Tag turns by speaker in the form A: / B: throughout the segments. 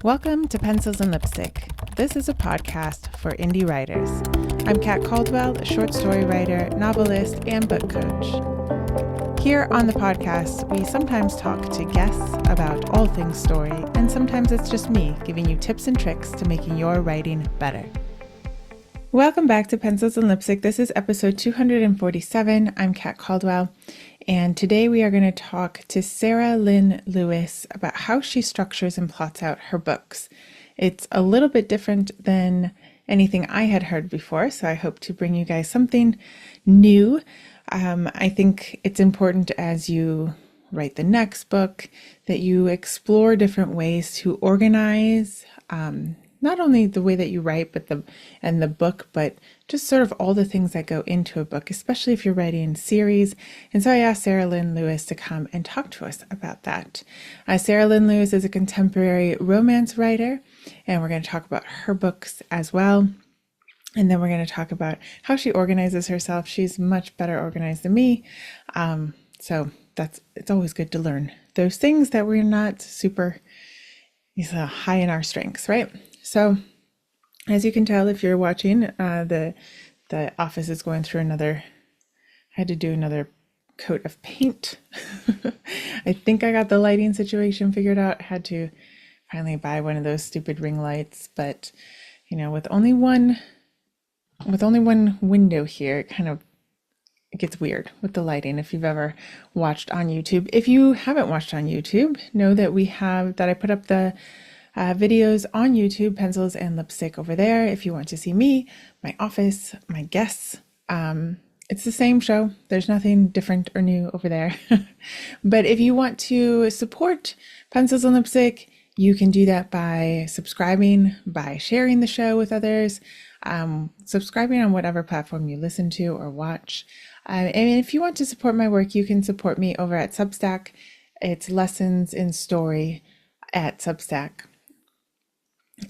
A: Welcome to Pencils and Lipstick. This is a podcast for indie writers. I'm Kat Caldwell, a short story writer, novelist, and book coach. Here on the podcast, we sometimes talk to guests about all things story, and sometimes it's just me giving you tips and tricks to making your writing better. Welcome back to Pencils and Lipstick. This is episode 247. I'm Kat Caldwell, and today we are going to talk to Seralynn Lewis about how she structures and plots out her books. It's a little bit different than anything I had heard before, so I hope to bring you guys something new. I think it's important as you write the next book that you explore different ways to organize not only the way that you write, but the book, but just sort of all the things that go into a book, especially if you're writing series. And so I asked Seralynn Lewis to come and talk to us about that. Seralynn Lewis is a contemporary romance writer, and we're going to talk about her books as well. And then we're going to talk about how she organizes herself. She's much better organized than me. So it's always good to learn those things that we're not super high in our strengths, right? So as you can tell, if you're watching, the office is going through I had to do another coat of paint. I think I got the lighting situation figured out. Had to finally buy one of those stupid ring lights, but with only one window here, it gets weird with the lighting. If you've ever watched on YouTube, if you haven't watched on YouTube, know that I put up the videos on YouTube, Pencils and Lipstick over there. If you want to see me, my office, my guests, it's the same show. There's nothing different or new over there. But if you want to support Pencils and Lipstick, you can do that by subscribing, by sharing the show with others, subscribing on whatever platform you listen to or watch. And if you want to support my work, you can support me over at Substack. It's Lessons in Story at Substack.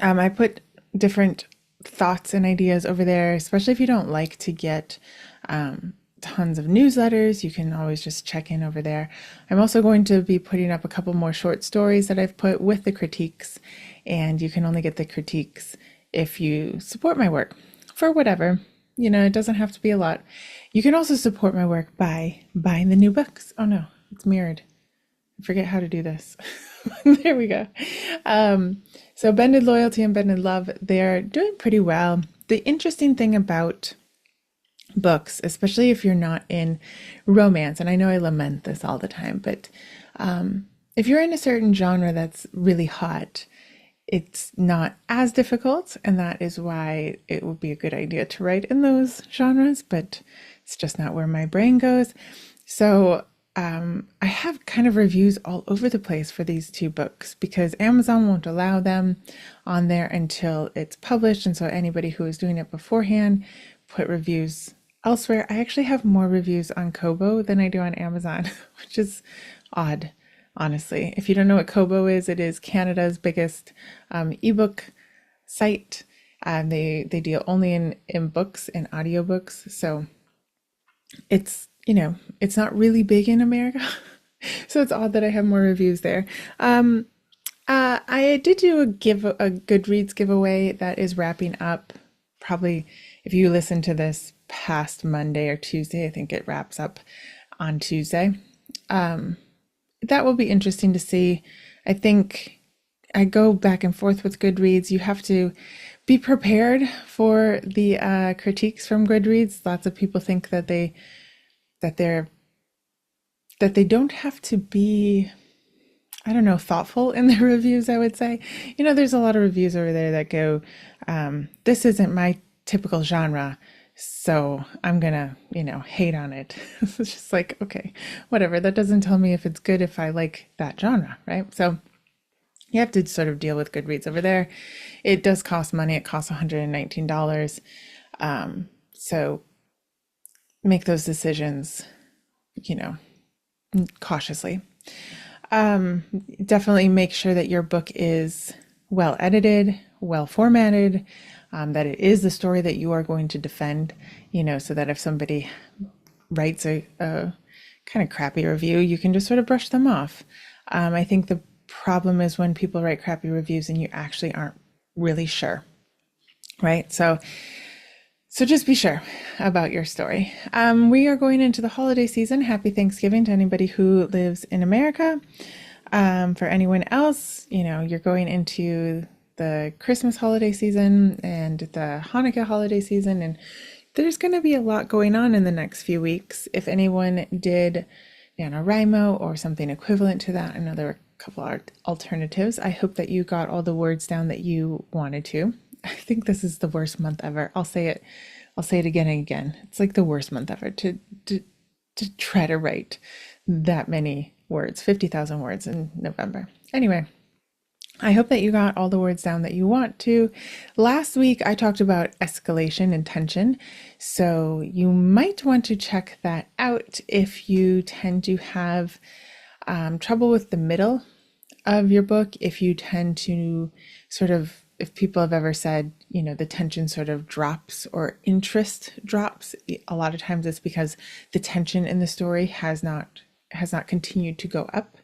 A: I put different thoughts and ideas over there, especially if you don't like to get tons of newsletters. You can always just check in over there. I'm also going to be putting up a couple more short stories that I've put with the critiques, and you can only get the critiques if you support my work for whatever. It doesn't have to be a lot. You can also support my work by buying the new books. Oh no, it's mirrored. I forget how to do this. There we go. So Bended Loyalty and Bended Love, they're doing pretty well. The interesting thing about books, especially if you're not in romance, and I know I lament this all the time, but if you're in a certain genre that's really hot, it's not as difficult, and that is why it would be a good idea to write in those genres, but it's just not where my brain goes. So I have kind of reviews all over the place for these two books because Amazon won't allow them on there until it's published. And so anybody who is doing it beforehand put reviews elsewhere. I actually have more reviews on Kobo than I do on Amazon, which is odd, honestly. If you don't know what Kobo is, it is Canada's biggest ebook site. They deal only in books and audiobooks. So it's not really big in America. So it's odd that I have more reviews there. I did do a Goodreads giveaway that is wrapping up. Probably if you listen to this past Monday or Tuesday, I think it wraps up on Tuesday. That will be interesting to see. I think I go back and forth with Goodreads. You have to be prepared for the critiques from Goodreads. Lots of people think that they don't have to be, thoughtful in their reviews, I would say. There's a lot of reviews over there that go, this isn't my typical genre, so I'm gonna, hate on it. It's just like, okay, whatever. That doesn't tell me if it's good if I like that genre, right? So you have to sort of deal with Goodreads over there. It does cost money. It costs $119. So make those decisions, cautiously. Definitely make sure that your book is well edited, well formatted, that it is the story that you are going to defend, so that if somebody writes a kind of crappy review, you can just sort of brush them off. I think the problem is when people write crappy reviews and you actually aren't really sure, right? So just be sure about your story. We are going into the holiday season. Happy Thanksgiving to anybody who lives in America. For anyone else, you're going into the Christmas holiday season and the Hanukkah holiday season, and there's going to be a lot going on in the next few weeks. If anyone did NaNoWriMo or something equivalent to that, I know there were a couple of alternatives. I hope that you got all the words down that you wanted to. I think this is the worst month ever. I'll say it again and again. It's like the worst month ever to try to write that many words, 50,000 words in November. Anyway, I hope that you got all the words down that you want to. Last week, I talked about escalation and tension. So you might want to check that out if you tend to have trouble with the middle of your book, if you tend to if people have ever said, the tension sort of drops or interest drops, a lot of times it's because the tension in the story has not continued to go up.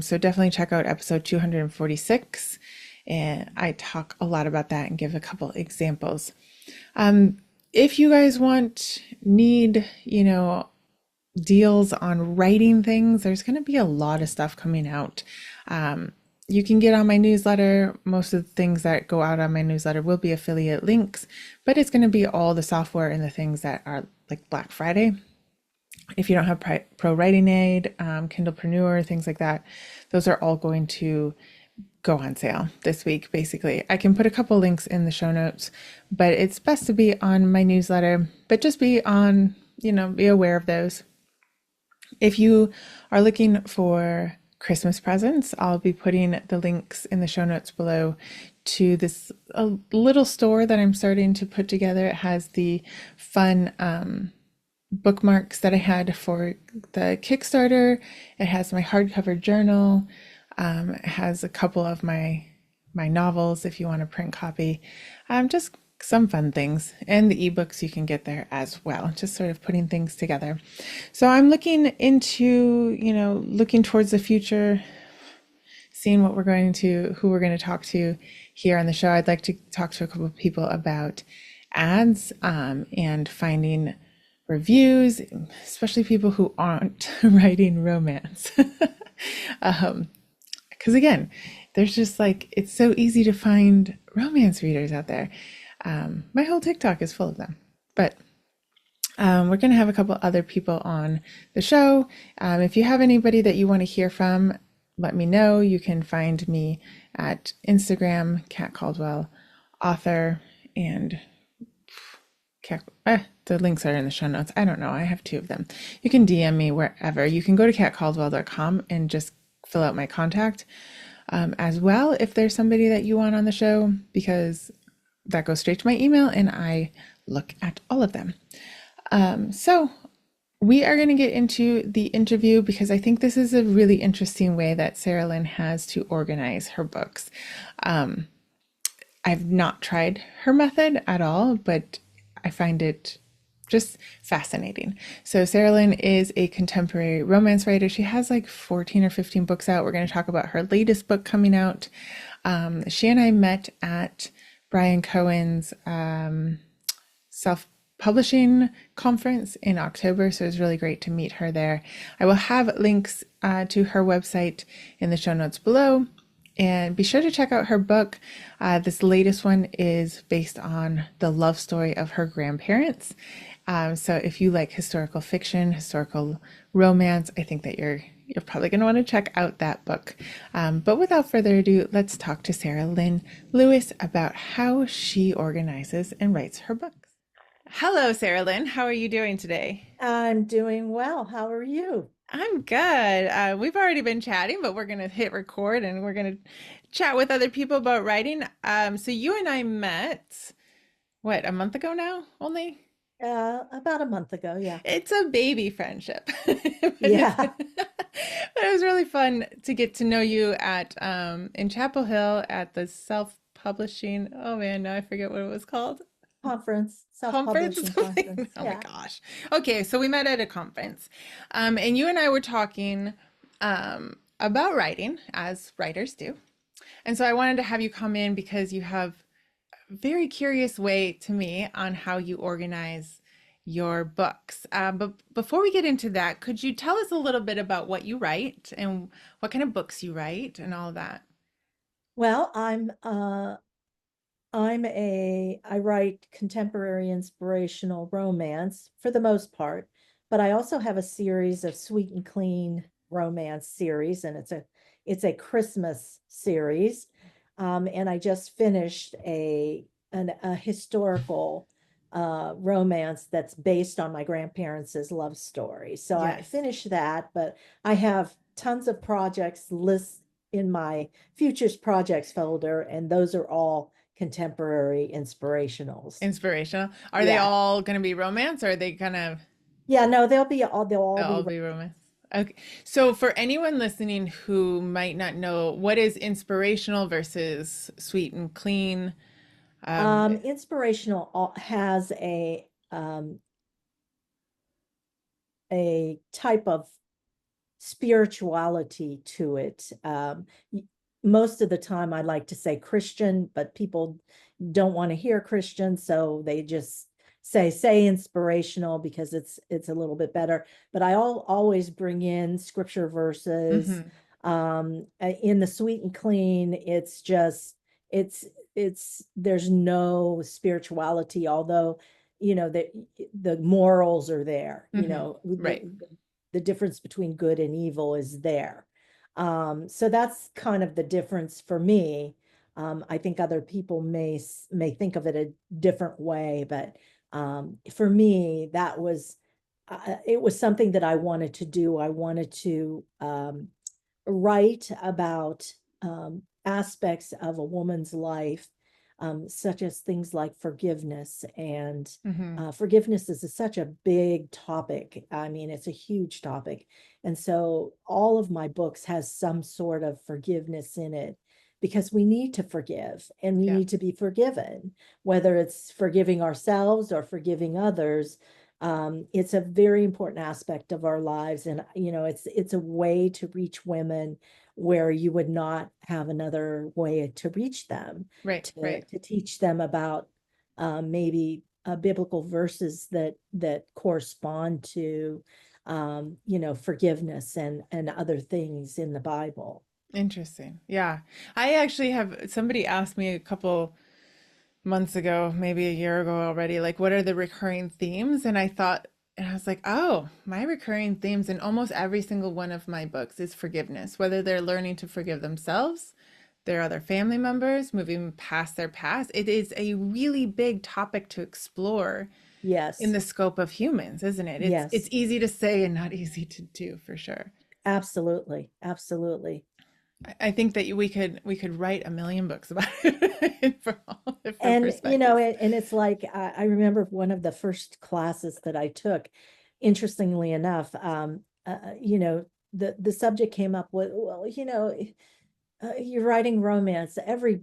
A: So definitely check out episode 246. And I talk a lot about that and give a couple examples. If you guys need, deals on writing things, there's going to be a lot of stuff coming out. You can get on my newsletter. Most of the things that go out on my newsletter will be affiliate links, but it's going to be all the software and the things that are like Black Friday. If you don't have Pro Writing Aid, Kindlepreneur, things like that, those are all going to go on sale this week, basically. I can put a couple links in the show notes, but it's best to be on my newsletter, but just be aware of those. If you are looking for Christmas presents, I'll be putting the links in the show notes below to this a little store that I'm starting to put together. It has the fun bookmarks that I had for the Kickstarter. It has my hardcover journal. It has a couple of my novels if you want a print copy. Just some fun things, and the ebooks you can get there as well, just sort of putting things together. So I'm looking into, looking towards the future, seeing who we're going to talk to here on the show. I'd like to talk to a couple of people about ads and finding reviews, especially people who aren't writing romance. Because again, there's just it's so easy to find romance readers out there. My whole TikTok is full of them, but we're going to have a couple other people on the show. If you have anybody that you want to hear from, let me know. You can find me at Instagram, Kat Caldwell, author, and the links are in the show notes. I don't know. I have two of them. You can DM me wherever. You can go to katcaldwell.com and just fill out my contact as well if there's somebody that you want on the show, because that goes straight to my email and I look at all of them. So we are going to get into the interview because I think this is a really interesting way that Seralynn has to organize her books. I've not tried her method at all, but I find it just fascinating. So Seralynn is a contemporary romance writer. She has 14 or 15 books out. We're going to talk about her latest book coming out. She and I met at Brian Cohen's self-publishing conference in October, so it was really great to meet her there. I will have links to her website in the show notes below, and be sure to check out her book. This latest one is based on the love story of her grandparents. So if you like historical fiction, historical romance, I think that you're probably going to want to check out that book. But without further ado, let's talk to Seralynn Lewis about how she organizes and writes her books. Hello, Seralynn. How are you doing today?
B: I'm doing well. How are you?
A: I'm good. We've already been chatting, but we're going to hit record and we're going to chat with other people about writing. So you and I met, a month ago now only?
B: About a month ago, yeah.
A: It's a baby friendship.
B: Yeah.
A: But it was really fun to get to know you at in Chapel Hill at the self-publishing. Oh man, now I forget what it was called.
B: Conference,
A: Conference?
B: self-publishing conference.
A: Oh my
B: Yeah.
A: gosh. Okay, so we met at a conference. And you and I were talking about writing, as writers do. And so I wanted to have you come in because you have a very curious way to me on how you organize your books. But before we get into that, could you tell us a little bit about what you write and what kind of books you write and all of that?
B: Well, I write contemporary inspirational romance for the most part, but I also have a series of Sweet and Clean romance series, and it's a Christmas series. And I just finished a historical romance that's based on my grandparents' love story. So I
A: Yes.
B: finished that, but I have tons of projects list in my futures projects folder, and those are all contemporary inspirationals.
A: Inspirational. Are they
B: Yeah.
A: all going to be romance or are they kind of
B: Yeah, no, they'll all
A: they'll
B: be
A: all be romance? Okay. So for anyone listening who might not know, what is inspirational versus sweet and clean? Um,
B: inspirational has a type of spirituality to it. Most of the time I like to say Christian, but people don't want to hear Christian, so they just say inspirational because it's a little bit better. But always bring in scripture verses.
A: mhm,
B: In the Sweet and Clean, it's there's no spirituality, although the morals are there,
A: right.
B: the difference between good and evil is there. So that's kind of the difference for me. I think other people may think of it a different way, but for me, it was something that I wanted to do. I wanted to write about aspects of a woman's life, such as things like forgiveness. And
A: Hmm.
B: forgiveness is such a big topic. I mean, it's a huge topic. And so all of my books has some sort of forgiveness in it because we need to forgive and we
A: Yeah.
B: need to be forgiven, whether it's forgiving ourselves or forgiving others. It's a very important aspect of our lives, and it's a way to reach women where you would not have another way to reach them,
A: Right.
B: to
A: Right.
B: teach them about maybe biblical verses that correspond to forgiveness and other things in the Bible.
A: Interesting. Yeah. I actually have somebody asked me a couple months ago, maybe a year ago already, like, what are the recurring themes? And I thought, and I was like, oh, my recurring themes in almost every single one of my books is forgiveness, whether they're learning to forgive themselves, their other family members, moving past their past. It is a really big topic to explore in
B: Yes,
A: the scope of humans, isn't it? It's
B: yes,
A: easy to say and not easy to do for sure.
B: absolutely, absolutely.
A: I think that we could write a million books about it from all different
B: And
A: perspectives.
B: and it's like I remember one of the first classes that I took, interestingly enough, the subject came up with, well, you're writing romance. Every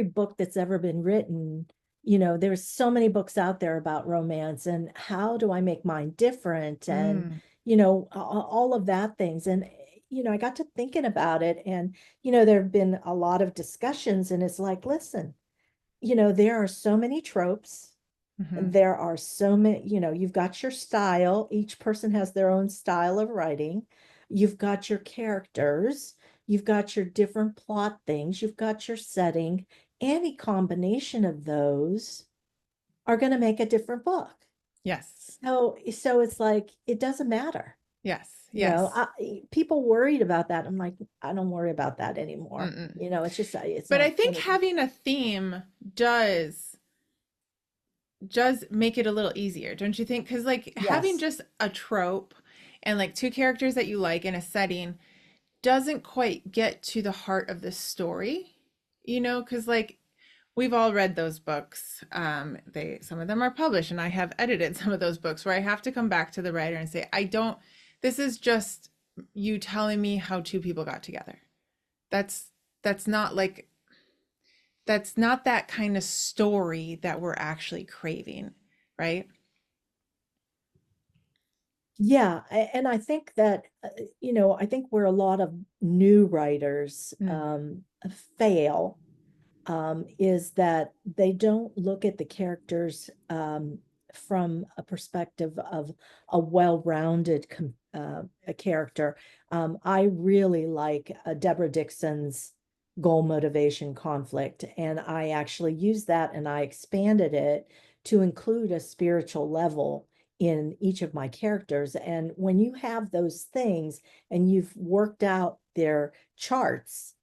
B: book that's ever been written, there's so many books out there about romance, and how do I make mine different? And
A: Mm,
B: all of that things. And I got to thinking about it, and there have been a lot of discussions, and it's like, listen, there are so many tropes.
A: hmm.
B: There are so many, you've got your style. Each person has their own style of writing. You've got your characters. You've got your different plot things. You've got your setting. Any combination of those are going to make a different book.
A: Yes.
B: So it's like, it doesn't matter.
A: Yes. Yes.
B: People worried about that. I'm like, I don't worry about that anymore.
A: Mm-mm.
B: It's just, it's
A: But I
B: not
A: think
B: any.
A: having a theme does make it a little easier, don't you think? Because like having
B: Yes.
A: just a trope and like two characters that you like in a setting doesn't quite get to the heart of the story, because like we've all read those books. They some of them are published, and I have edited some of those books where I have to come back to the writer and say, I don't. This is just you telling me how two people got together. That's that's not like that's not that kind of story that we're actually craving, right?
B: Yeah, and I think that, I think where a lot of new writers
A: Mm.
B: fail is that they don't look at the characters from a perspective of a well-rounded a character. I really like Deborah Dixon's goal, motivation, conflict, and I actually used that and I expanded it to include a spiritual level in each of my characters. And when you have those things and you've worked out their charts,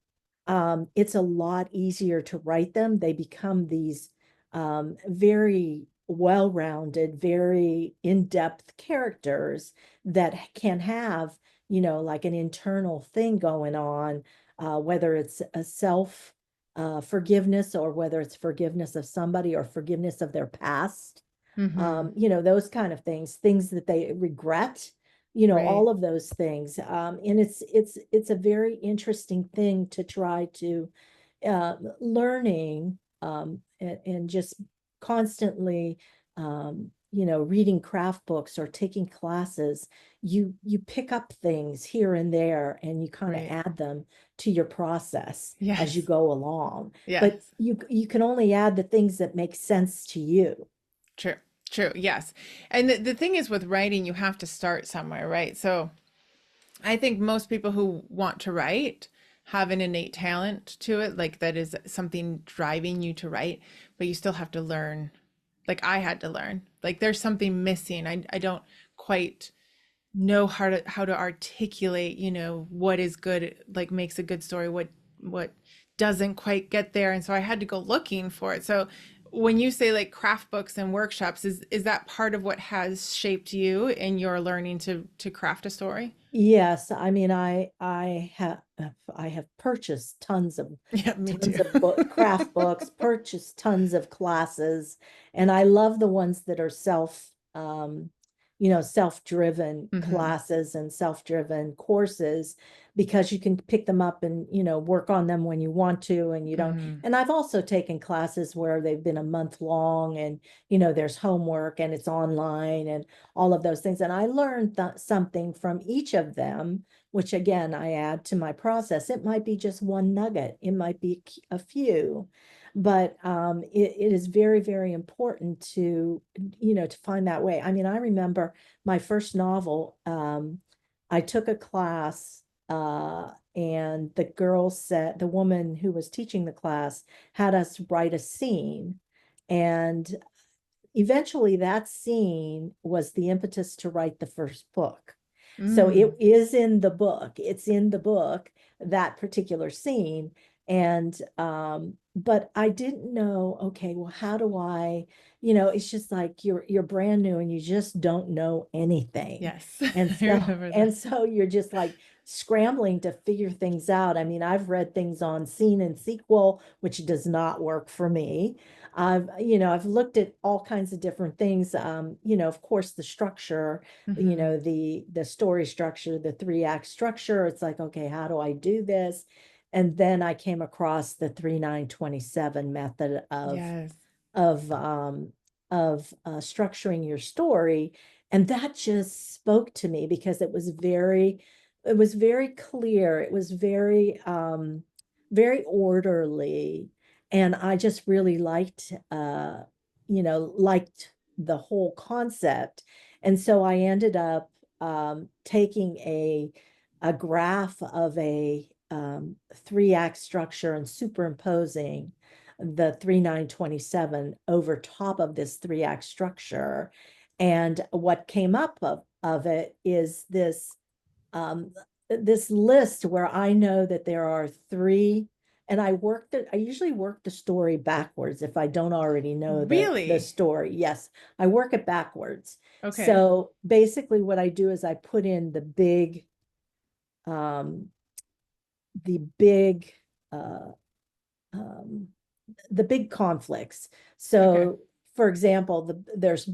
B: it's a lot easier to write them. They become these very well-rounded, very in-depth characters that can have, like an internal thing going on, whether it's a self forgiveness or whether it's forgiveness of somebody or forgiveness of their past.
A: Mm-hmm.
B: Those kind of things that they regret,
A: Right.
B: all of those things. And it's a very interesting thing to try to learning and just constantly reading craft books or taking classes. You pick up things here and there and you kind of
A: Right.
B: add them to your process as you
A: Yes.
B: go along. But
A: Yes.
B: you can only add the things that make sense to you.
A: True. True. Yes. And the thing is with writing, you have to start somewhere, right? So I think most people who want to write have an innate talent to it, like that is something driving you to write, but you still have to learn. Like I had to learn. Like there's something missing. I don't quite know how to articulate, what is good, like makes a good story, what doesn't quite get there. And so I had to go looking for it. So when you say like craft books and workshops, is that part of what has shaped you in your learning to craft a story?
B: Yes, I mean, I have purchased
A: Yeah, me too.
B: tons of craft books, purchased tons of classes, and I love the ones that are self-driven
A: Hmm.
B: classes and self-driven courses because you can pick them up and, work on them when you want to and you don't.
A: Hmm.
B: And I've also taken classes where they've been a month long and, there's homework and it's online and all of those things. And I learned something from each of them, which again, I add to my process. It might be just one nugget, it might be a few, but it is very, very important to find that way. I mean, I remember my first novel, I took a class and the woman who was teaching the class had us write a scene. And eventually that scene was the impetus to write the first book. So it
A: Mm.
B: is in the book. It's in the book, that particular scene. And but I didn't know, okay, well, how do it's just like you're brand new and you just don't know anything.
A: Yes,
B: And
A: I
B: so
A: remember that.
B: and so you're just like scrambling to figure things out. I mean, I've read things on scene and sequel, which does not work for me. I've looked at all kinds of different things. Of course, the structure,
A: Hmm.
B: the story structure, the three-act structure. It's like, okay, how do I do this? And then I came across the 3-9-27 method
A: Yes.
B: of structuring your story, and that just spoke to me because it was very clear, it was very orderly, and I just really liked the whole concept. And so I ended up taking a graph of a three-act structure and superimposing the 3-9-27 over top of this three-act structure. And what came up of it is this list where I know that there are three, and I usually work the story backwards if I don't already know the
A: Really?
B: story. Yes, I work it backwards.
A: Okay.
B: So basically what I do is I put in um the big uh um the big conflicts.
A: Okay.
B: So, for example, there's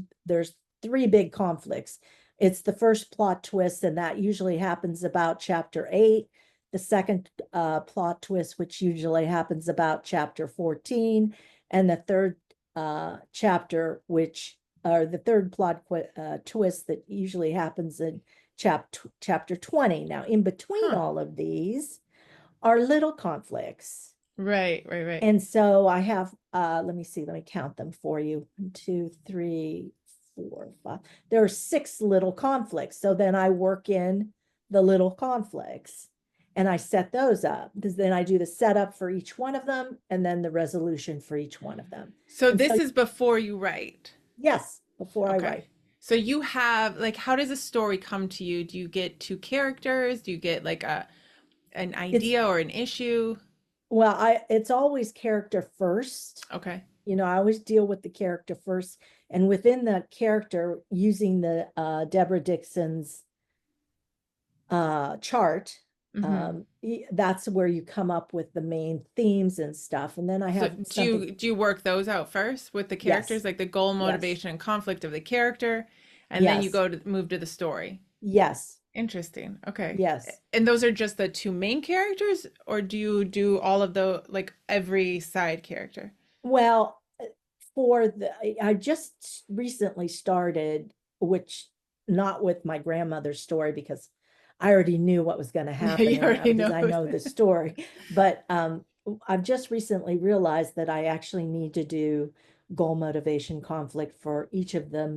B: three big conflicts. It's the first plot twist, and that usually happens about chapter 8. The second plot twist, which usually happens about chapter 14, and the third chapter, which or the third twist that usually happens in chapter 20. Now, in between
A: Huh.
B: all of these are little conflicts.
A: Right, right, right.
B: And so I have, let me see, let me count them for you. 1, 2, 3, 4, 5. There are 6 little conflicts. So then I work in the little conflicts and I set those up. Because then I do the setup for each one of them and then the resolution for each one of them.
A: So
B: And so,
A: this is before you write.
B: yes, before I
A: Okay.
B: write.
A: So you have like how does a story come to you? Do you get two characters? Do you get like a an
B: It's,
A: idea or an issue?
B: well, it's always character first.
A: Okay.
B: I always deal with the character first. And within that character, using the Deborah Dixon's chart,
A: Mm-hmm.
B: that's where you come up with the main themes and stuff. And then I
A: So
B: have something,
A: do you work those out first with the characters,
B: yes,
A: like the goal,
B: yes,
A: motivation, and conflict of the character, and then you
B: yes,
A: go to move to the story?
B: yes,
A: Interesting. Okay.
B: yes.
A: And those are just the two main characters, or do you do all of the like every side character?
B: Well, I just recently started, which not with my grandmother's story because I already knew what was going to
A: Yeah,
B: happen
A: you
B: in that
A: already
B: because
A: know.
B: I know the story. But I've just recently realized that I actually need to do goal, motivation, conflict for each of the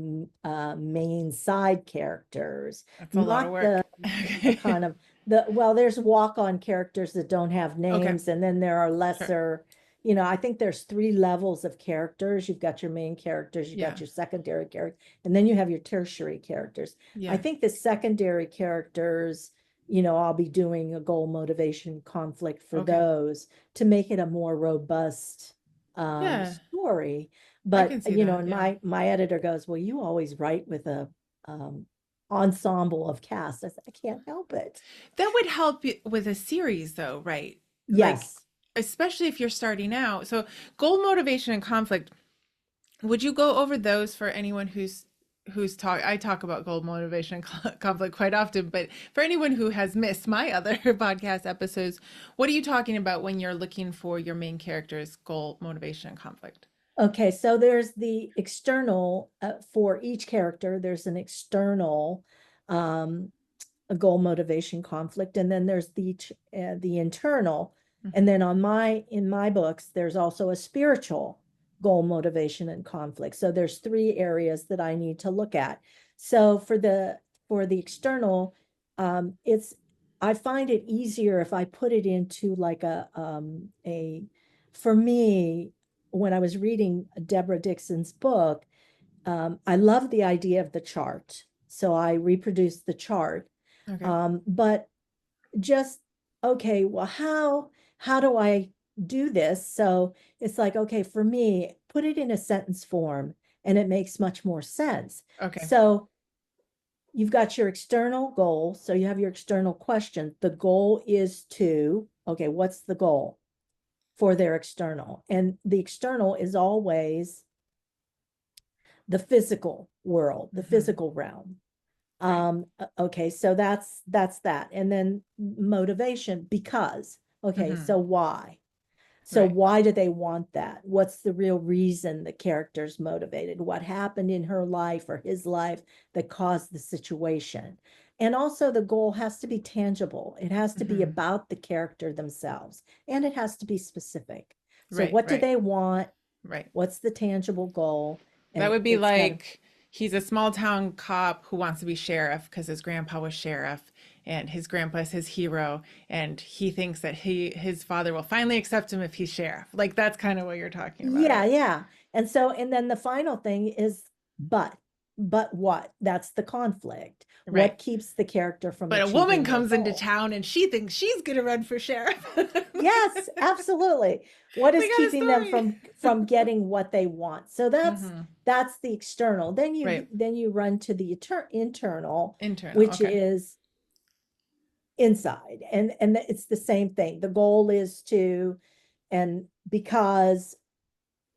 B: main side characters,
A: That's a lot of
B: not
A: work.
B: the
A: Okay.
B: kind of well, there's walk-on characters that don't have
A: Okay.
B: names, and then there are
A: Sure.
B: lesser. I think there's 3 levels of characters. You've got your main characters, you've got
A: Yeah.
B: your secondary characters, and then you have your tertiary characters. I
A: Yeah.
B: think the secondary characters, I'll be doing a goal, motivation, conflict for
A: Okay.
B: those to make it a more robust
A: Yeah.
B: story.
A: I
B: But
A: can see that.
B: and
A: Yeah.
B: my editor goes, well, you always write with a ensemble of cast. I said, I can't help it.
A: That would help you with a series though, right? Like
B: Yes.
A: especially if you're starting out. So goal, motivation, and conflict. Would you go over those for anyone who's talk I talk about goal, motivation, and conflict quite often, but for anyone who has missed my other podcast episodes, what are you talking about when you're looking for your main character's goal, motivation, and conflict?
B: Okay, so there's the external for each character, there's an external um, a goal, motivation, conflict, and then there's the internal. And
A: Hmm.
B: then in my books, there's also a spiritual goal, motivation, and conflict. So there's 3 areas that I need to look at. So for the external, it's I find it easier if I put it into like a for me, when I was reading Deborah Dixon's book, I love the idea of the chart. So I reproduced the chart.
A: Okay.
B: But just, okay, well, how do I do this? So it's like, okay, for me, put it in a sentence form and it makes much more sense.
A: Okay.
B: So you've got your external goal. So you have your external question. The goal is to, okay, what's the goal for their external? And the external is always the physical world, the
A: Hmm.
B: physical realm.
A: Right.
B: Okay, so that's that. And then motivation, because, okay,
A: Hmm.
B: so why? So
A: Right.
B: why do they want that? What's the real reason the character's motivated? What happened in her life or his life that caused the situation? And also the goal has to be tangible. It has to be
A: Hmm.
B: about the character themselves, and it has to be specific. So
A: Right.
B: what do
A: Right.
B: they want?
A: Right.
B: What's the tangible goal?
A: That
B: And
A: would be
B: it's got to,
A: like he's a small town cop who wants to be sheriff because his grandpa was sheriff and his grandpa is his hero and he thinks that his father will finally accept him if he's sheriff. Like that's kind of what you're talking about,
B: yeah,
A: right?
B: yeah. And then the final thing is, but, but what? That's the conflict.
A: Right.
B: What keeps the character from
A: But a woman
B: achieving their
A: comes into
B: goal?
A: town and she thinks she's gonna run for sheriff.
B: Yes, absolutely. What
A: We
B: is
A: got a
B: keeping them
A: story.
B: from getting what they want? So
A: Hmm.
B: that's the external. Then you
A: Right.
B: then you run to the internal,
A: Internal.
B: which
A: Okay.
B: is inside. And it's the same thing. The goal is to, and because,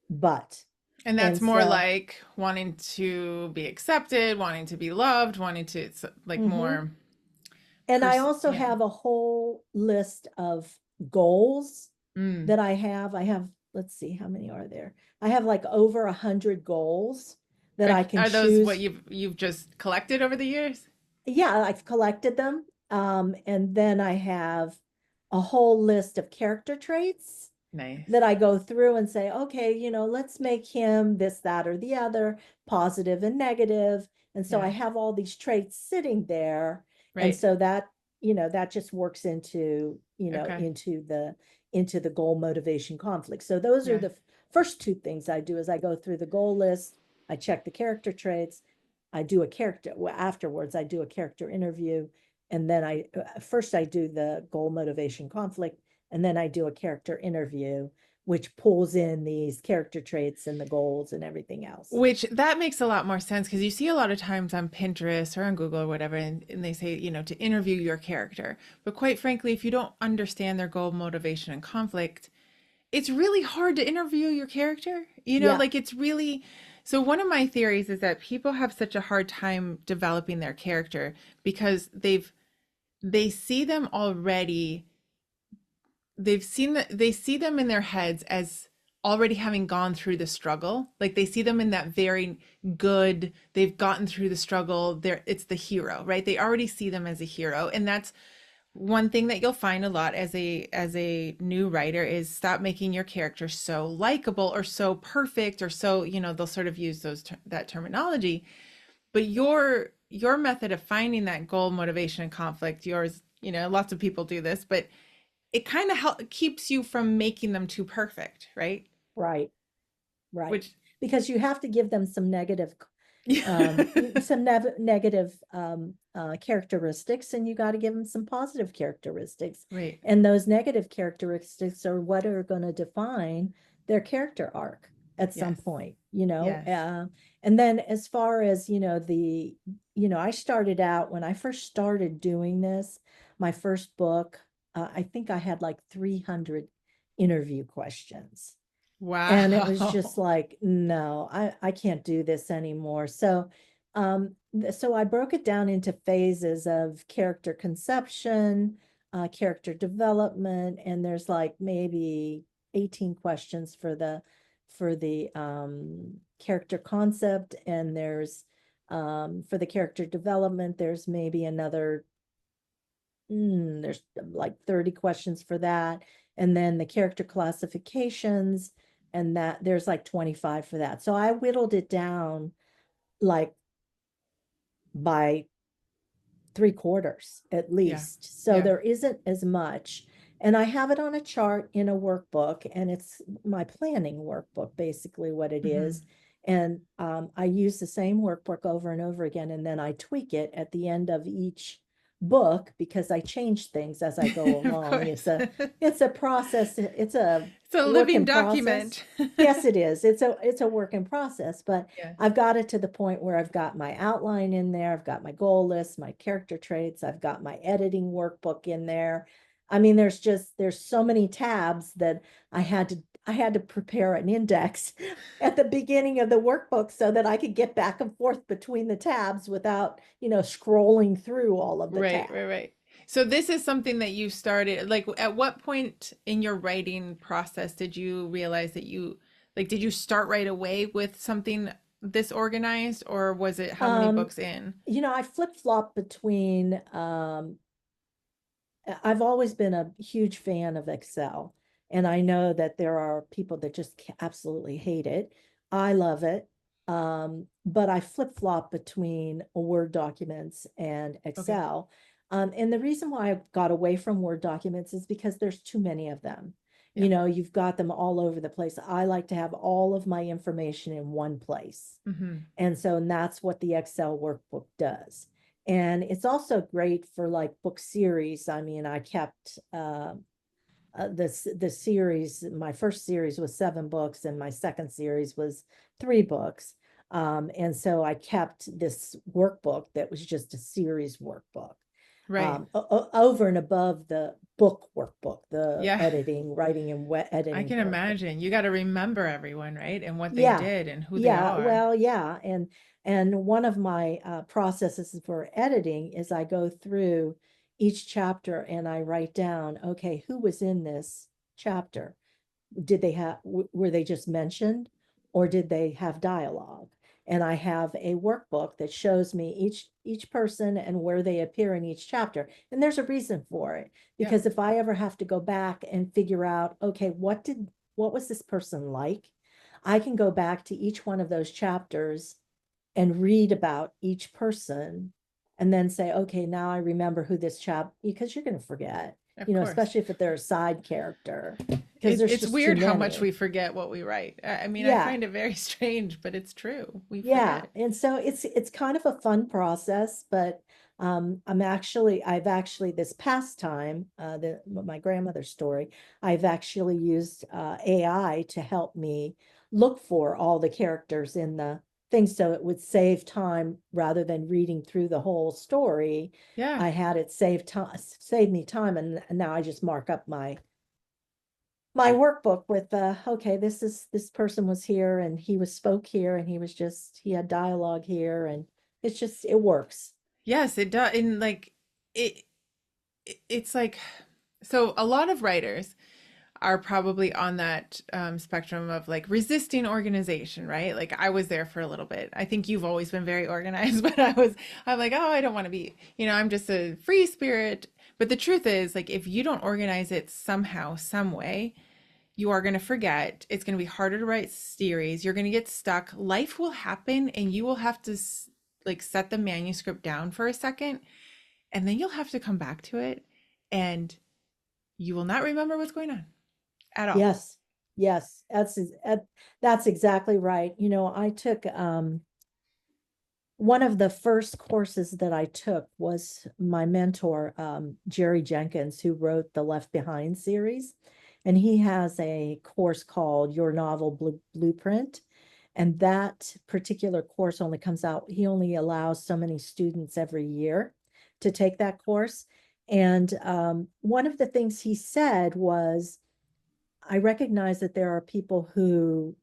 B: but.
A: And that's
B: And
A: more
B: so,
A: like wanting to be accepted, wanting to be loved, wanting to, it's like
B: mhm.
A: more
B: And I also
A: yeah.
B: have a whole list of goals
A: Mm.
B: that I have. Let's see, how many are there? I have like over 100 goals that I can
A: Are those what
B: choose.
A: you've just collected over the years?
B: Yeah, I've collected them. And then I have a whole list of character traits that
A: Nice.
B: I go through and say, okay, let's make him this, that, or the other, positive and negative. And so I
A: Yeah.
B: have all these traits sitting there. And
A: Right.
B: so that just works into,
A: Okay.
B: into the goal, motivation, conflict. So those are
A: Yeah.
B: the first two things I do is I go through the goal list, I check the character traits, I do a character, well, afterwards I do a character interview. And then first I do the goal, motivation, conflict, and then I do a character interview, which pulls in these character traits and the goals and everything else.
A: Which that makes a lot more sense because you see a lot of times on Pinterest or on Google or whatever, and they say, to interview your character. But quite frankly, if you don't understand their goal, motivation, and conflict, it's really hard to interview your character.
B: Yeah,
A: Like it's really. So, one of my theories is that people have such a hard time developing their character because they see them already they see them in their heads as already having gone through the struggle, like they see them in that very good, they've gotten through the struggle, it's the hero, right? They already see them as a hero. And that's one thing that you'll find a lot as a new writer is stop making your character so likable or so perfect or so, they'll sort of use that terminology. But your method of finding that goal, motivation, and conflict, yours, lots of people do this, but it kind of keeps you from making them too perfect, right?
B: right, right.
A: Which,
B: Because you have to give them some negative characteristics, and you got to give them some positive characteristics.
A: right.
B: And those negative characteristics are what are going to define their character arc at some
A: Yes.
B: point,
A: Yes.
B: and then as far as, I started out when I first started doing this, my first book, I think I had like 300 interview questions. And it was just
A: Wow.
B: like, no, I can't do this anymore. So I broke it down into phases of character conception, character development, and there's like maybe 18 questions for the character concept, and there's for the character development, there's maybe another there's like 30 questions for that. And then the character classifications, and that there's like 25 for that. So I whittled it down like by 3/4 at
A: Yeah.
B: least. So
A: Yeah.
B: there isn't as much. And I have it on a chart in a workbook, and it's my planning workbook, basically what it
A: Hmm.
B: is. And I use the same workbook over and over again, and then I tweak it at the end of each book because I change things as I go
A: Of
B: along.
A: course.
B: It's a process. It's a
A: It's a
B: work
A: living
B: in process.
A: document.
B: Yes, it is. It's a work in process, but
A: Yeah.
B: I've got it to the point where I've got my outline in there, I've got my goal list, my character traits, I've got my editing workbook in there. I mean, there's so many tabs that I had to prepare an index at the beginning of the workbook so that I could get back and forth between the tabs without, scrolling through all of the
A: Right, right,
B: tabs.
A: right. So this is something that you started, like at what point in your writing process did you realize that did you start right away with something this organized, or was it how many
B: Um,
A: books in?
B: I flip-flop between I've always been a huge fan of Excel, and I know that there are people that just absolutely hate it. I love it. But I flip-flop between Word documents and
A: Okay.
B: Excel. And the reason why I got away from Word documents is because there's too many of them.
A: Yeah.
B: You've got them all over the place. I like to have all of my information in one place.
A: Hmm.
B: And that's what the Excel workbook does. And it's also great for like book series. I mean, I kept the series, my first series was 7 books, and my second series was 3 books. And so I kept this workbook that was just a series workbook,
A: Right.
B: over and above the book workbook, the
A: Yeah.
B: editing, writing, and
A: I
B: editing
A: can
B: workbook.
A: imagine. You got to remember everyone, right? And what they
B: Yeah,
A: did and who they
B: yeah,
A: are.
B: well, yeah, and one of my processes for editing is I go through each chapter and I write down, okay, who was in this chapter? Did they have, were they just mentioned, or did they have dialogue? and I have a workbook that shows me each person and where they appear in each chapter. And there's a reason for it,
A: Yep,
B: because if I ever have to go back and figure out, okay, what was this person like? I can go back to each one of those chapters and read about each person and then say, okay, now I remember who this chap, because you're going to forget,
A: of course.
B: especially if they're a side character, because there's
A: It's
B: just too
A: weird how much we
B: many.
A: forget what we write. I mean, I
B: Yeah.
A: find it very strange, but it's true. We
B: Yeah,
A: forget.
B: and so it's kind of a fun process, but I've actually this past time, my grandmother's story, I've actually used AI to help me look for all the characters in the thing, so it would save time rather than reading through the whole story.
A: Yeah.
B: I had it save me time, and now I just mark up my workbook with okay, this person was here and he was spoke here and he had dialogue here, and it works.
A: Yes, it does. And like it, it's like so a lot of writers are probably on that spectrum of like resisting organization, right? Like I was there for a little bit. I think you've always been very organized, but I'm like, oh, I don't want to be, I'm just a free spirit. But the truth is, like, if you don't organize it somehow, some way, you are going to forget. It's going to be harder to write series. You're going to get stuck. Life will happen, and you will have to like set the manuscript down for a second, and then you'll have to come back to it, and you will not remember what's going on at all.
B: Yes, yes, that's exactly right. I took one of the first courses that I took was my mentor, Jerry Jenkins, who wrote the Left Behind series. And he has a course called Your Novel Blueprint. And that particular course only comes out, he only allows so many students every year to take that course. And one of the things he said was, I recognize that there are people who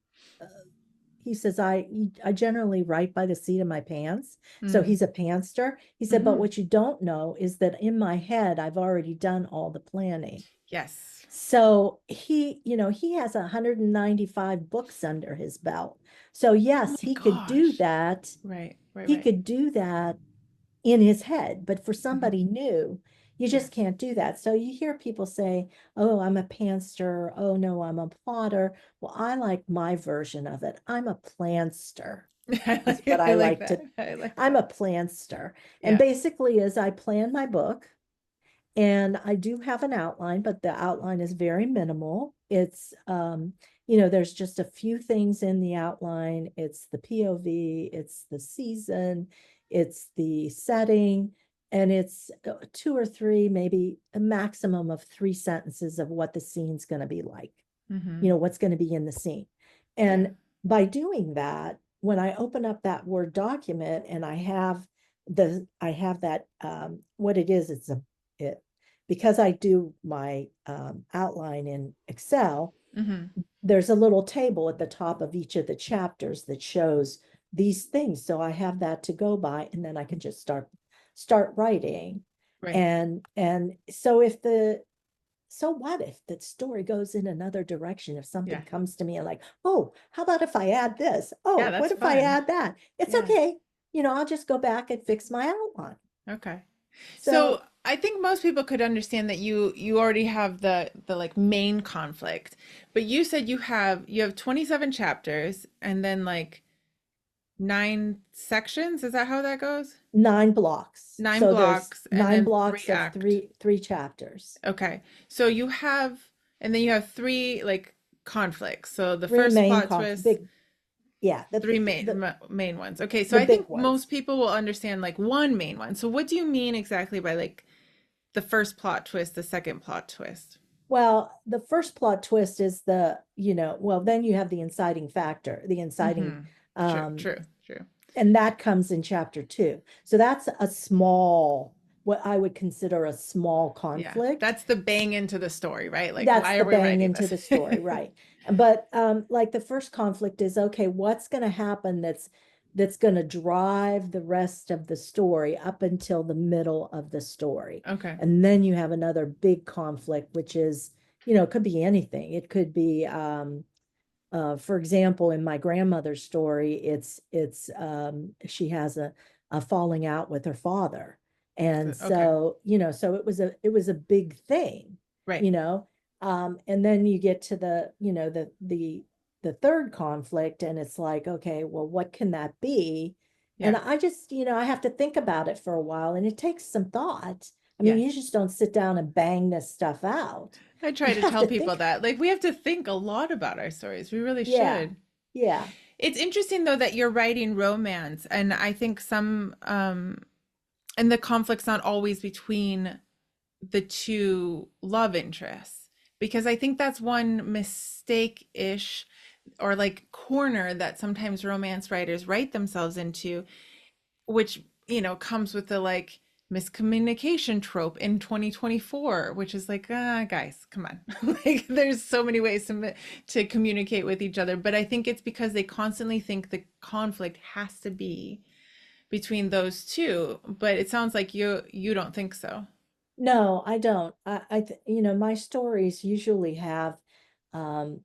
B: he says, I generally write by the seat of my pants. So
A: Mm.
B: he's a pantster. He said, but
A: Hmm.
B: what you don't know is that in my head, I've already done all the planning.
A: Yes.
B: So he has 195 books under his belt. So
A: Oh
B: yes,
A: my
B: he could do
A: gosh.
B: that.
A: Right, right,
B: He
A: right.
B: could do that in his head, but for
A: Hmm.
B: somebody new, you just
A: Yes.
B: can't do that. So you hear people say, oh, I'm a pantster. Oh, no, I'm a plotter. Well, I like my version of it. I'm a planster is what
A: I
B: I
A: like
B: like
A: that.
B: to.
A: I like
B: I'm a
A: that.
B: planster. And
A: Yeah.
B: basically, as I plan my book, and I do have an outline, but the outline is very minimal. There's just a few things in the outline. It's the POV, it's the season, it's the setting, and it's two or three, maybe a maximum of 3 sentences of what the scene's going to be like,
A: Hmm.
B: what's going to be in the scene.
A: Yeah.
B: And by doing that, when I open up that Word document and I have that, what it is, it, because I do my outline in Excel,
A: Hmm.
B: there's a little table at the top of each of the chapters that shows these things. So I have that to go by, and then I can just start writing.
A: Right.
B: And so what if the story goes in another direction? If
A: Yeah.
B: something comes to me and like, oh, how about if I add this?
A: Yeah,
B: Oh, what
A: that's
B: if I
A: fun.
B: add that? It's
A: Yeah.
B: okay. I'll just go back and fix my outline.
A: Okay. So
B: So
A: I think most people could understand that you already have the like main conflict, but you said you have 27 chapters and then like 9 sections. Is that how that goes?
B: 9 blocks.
A: Nine
B: So there's
A: blocks and
B: nine
A: then
B: blocks
A: three
B: of
A: act.
B: three chapters,
A: Okay. So you have, and then you have three like conflicts. So the
B: three
A: first
B: main
A: plot
B: conf
A: twist,
B: big, yeah,
A: three main ones. Okay. So
B: the
A: I
B: big
A: think
B: ones.
A: most people will understand like one main one. So what do you mean exactly by like the first plot twist, the second plot twist?
B: Well, the first plot twist is well, then you have the inciting factor, the inciting,
A: Mm-hmm. True,
B: um,
A: true, true.
B: and that comes in chapter 2. So that's what I would consider a small
A: Yeah.
B: conflict.
A: That's the bang into the story, right? Like,
B: That's
A: why
B: the
A: are we
B: bang
A: writing
B: into
A: this?
B: the story, right? But like the first conflict is, okay, what's going to happen that's going to drive the rest of the story up until the middle of the story.
A: Okay.
B: And then you have another big conflict, which is, it could be anything. It could be For example, in my grandmother's story, she has a falling out with her father. And
A: Okay.
B: so, so it was a big thing,
A: Right.
B: you know. And then you get to the third conflict, and it's like, okay, well, what can that be? And
A: Yeah.
B: I just, I have to think about it for a while, and it takes some thought. I mean,
A: Yes.
B: you just don't sit down and bang this stuff out.
A: I try
B: You
A: to
B: have
A: tell
B: to
A: people
B: think.
A: that. Like, we have to think a lot about our stories. We really
B: Yeah.
A: should.
B: Yeah.
A: It's interesting, though, that you're writing romance. And I think and the conflict's not always between the two love interests, because I think that's one mistake ish or like corner that sometimes romance writers write themselves into, which, comes with the like miscommunication trope in 2024, which is like, guys, come on. Like, there's so many ways to communicate with each other. But I think it's because they constantly think the conflict has to be between those two. But it sounds like you don't think so.
B: No, I don't. My stories usually have, um,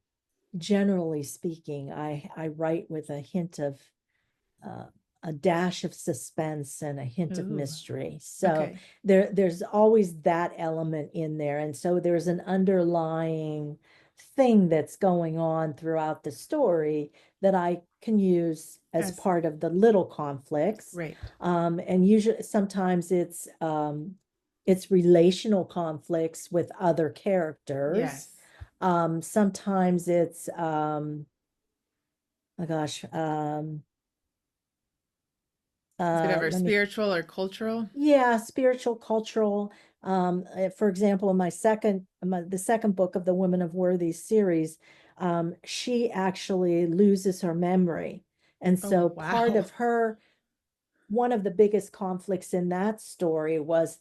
B: generally speaking, I write with a hint of, uh, a dash of suspense and a hint of
A: Ooh,
B: mystery. So
A: okay.
B: there's always that element in there. And so there's an underlying thing that's going on throughout the story that I can use as
A: As
B: part of the little conflicts.
A: right.
B: And usually sometimes it's relational conflicts with other characters.
A: Yes.
B: Sometimes it's oh gosh,
A: Is it ever
B: let me
A: spiritual or cultural?
B: yeah, spiritual, cultural. For example, in the second book of the Women of Worthy series, she actually loses her memory. And
A: Oh,
B: so part
A: wow.
B: of her, one of the biggest conflicts in that story was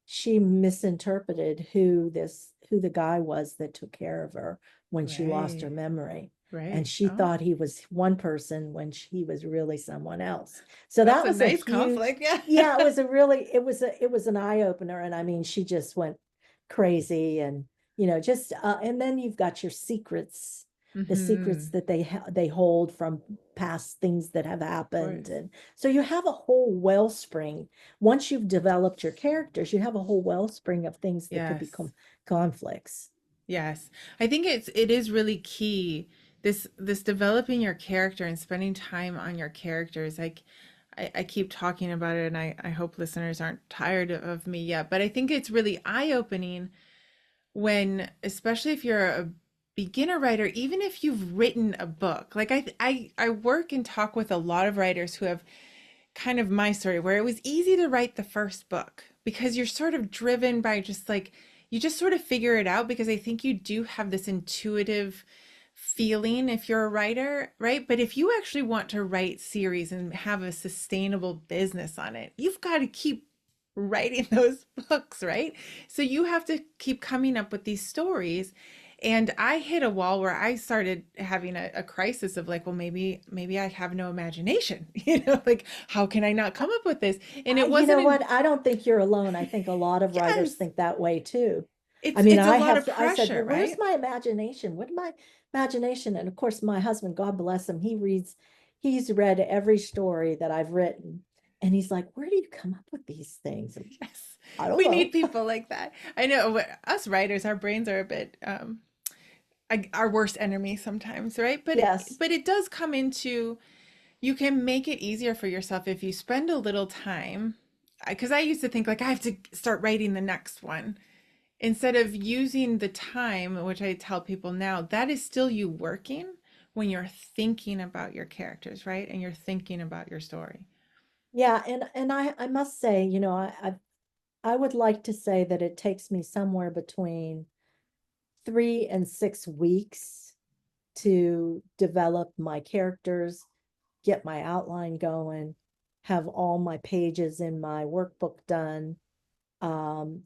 B: she misinterpreted who the guy was that took care of her when she lost her
A: Right.
B: memory. And
A: Right.
B: she
A: Oh,
B: thought he was one person when he was really someone else. So
A: that's
B: that
A: a
B: was a
A: nice
B: huge,
A: conflict. Yeah.
B: yeah, it was an eye opener. And I mean, she just went crazy, and just and then you've got your secrets, the secrets
A: Mm-hmm.
B: that they hold from past things that have
A: Of
B: happened.
A: course.
B: And so you have a whole wellspring. Once you've developed your characters, you have a whole wellspring of things that could
A: Yes.
B: become conflicts.
A: Yes. I think it is really key, this developing your character and spending time on your characters. Like, I keep talking about it, and I hope listeners aren't tired of me yet, but I think it's really eye-opening when, especially if you're a beginner writer, even if you've written a book. Like, I work and talk with a lot of writers who have kind of my story, where it was easy to write the first book because you're sort of driven by just like, you just sort of figure it out, because I think you do have this intuitive feeling if you're a writer, right? But if you actually want to write series and have a sustainable business on it, you've got to keep writing those books, right? So you have to keep coming up with these stories. And I hit a wall where I started having a crisis of like, well, maybe I have no imagination, like, how can I not come up with this? And it
B: You
A: wasn't
B: know
A: in,
B: what? I don't think you're alone. I think a lot of writers
A: yes,
B: think that way too. I
A: it's
B: mean,
A: it's a lot of
B: I said,
A: pressure,
B: well, where's
A: right?
B: my imagination? What my imagination? And of course, my husband, God bless him, he's read every story that I've written. And he's like, where do you come up with these things? And
A: Yes.
B: I don't
A: We need
B: know.
A: people like that. I know us writers, our brains are a bit our worst enemy sometimes, right? But
B: Yes.
A: but it does come into, you can make it easier for yourself if you spend a little time. Because I used to think like, I have to start writing the next one, instead of using the time, which I tell people now, that is still you working when you're thinking about your characters, right? And you're thinking about your story.
B: Yeah. And I must say, I would like to say that it takes me somewhere between 3 and 6 weeks to develop my characters, get my outline going, have all my pages in my workbook done, and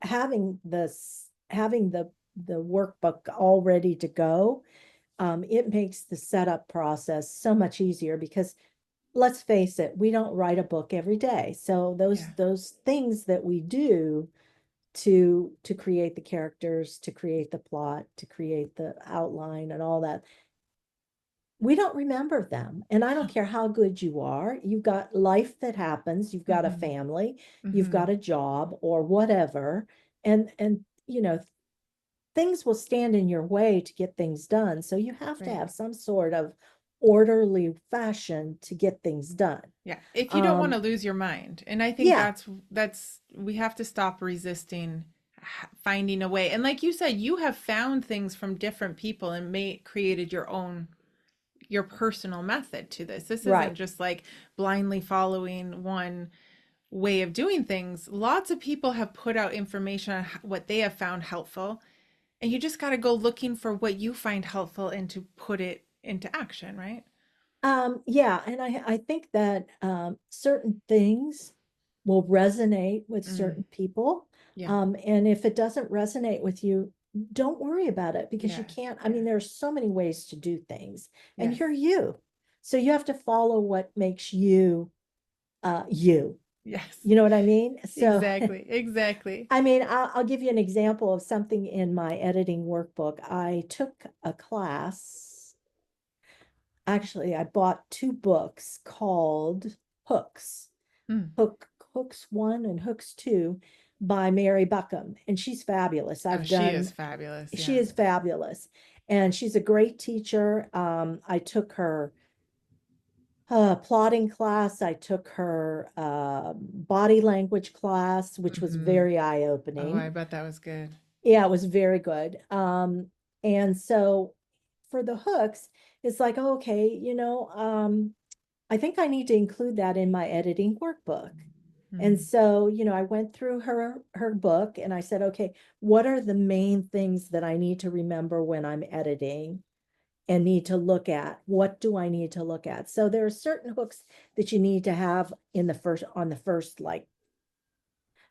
B: having the workbook all ready to go, it makes the setup process so much easier because let's face it, we don't write a book every day. So those
A: Yeah.
B: those things that we do to create the characters, to create the plot, to create the outline and all that. We don't remember them. And I don't care how good you are. You've got life that happens, you've got a
A: Mm-hmm.
B: family, you've
A: Mm-hmm.
B: got a job or whatever. And things will stand in your way to get things done. So you have to
A: Right.
B: have some sort of orderly fashion to get things done.
A: Yeah. If you don't want to
B: Um,
A: lose your mind. And I think
B: yeah,
A: that's we have to stop resisting finding a way. And like you said, you have found things from different people and made created your personal method to this. This isn't
B: right.
A: just like blindly following one way of doing things. Lots of people have put out information on what they have found helpful, and you just got to go looking for what you find helpful and to put it into action, right?
B: Yeah, and I think that certain things will resonate with
A: Mm,
B: certain people.
A: yeah.
B: And if it doesn't resonate with you, don't worry about it because you
A: Yeah.
B: can't, I
A: Yeah.
B: mean, there's so many ways to do things, and
A: Yes.
B: you're you. So you have to follow what makes you you.
A: Yes.
B: You know what I mean? So
A: Exactly. Exactly.
B: I mean, I'll give you an example of something in my editing workbook. I took a class. Actually, I bought two books called Hooks,
A: Mm.
B: Hooks One and Hooks Two by Mary Buckham, and she's fabulous.
A: Oh, she is fabulous.
B: She
A: Yeah.
B: is fabulous, and she's a great teacher. I took her plotting class. I took her body language class, which was
A: Mm-hmm.
B: very
A: Oh, I
B: eye-opening.
A: bet that was good.
B: Yeah, it was very good. And so for the hooks, it's like, oh, okay, I think I need to include that in my editing workbook. And
A: Mm.
B: so, I went through her book and I said, okay, what are the main things that I need to remember when I'm editing and need to look at? What do I need to look at? So there are certain hooks that you need to have in the first on the first like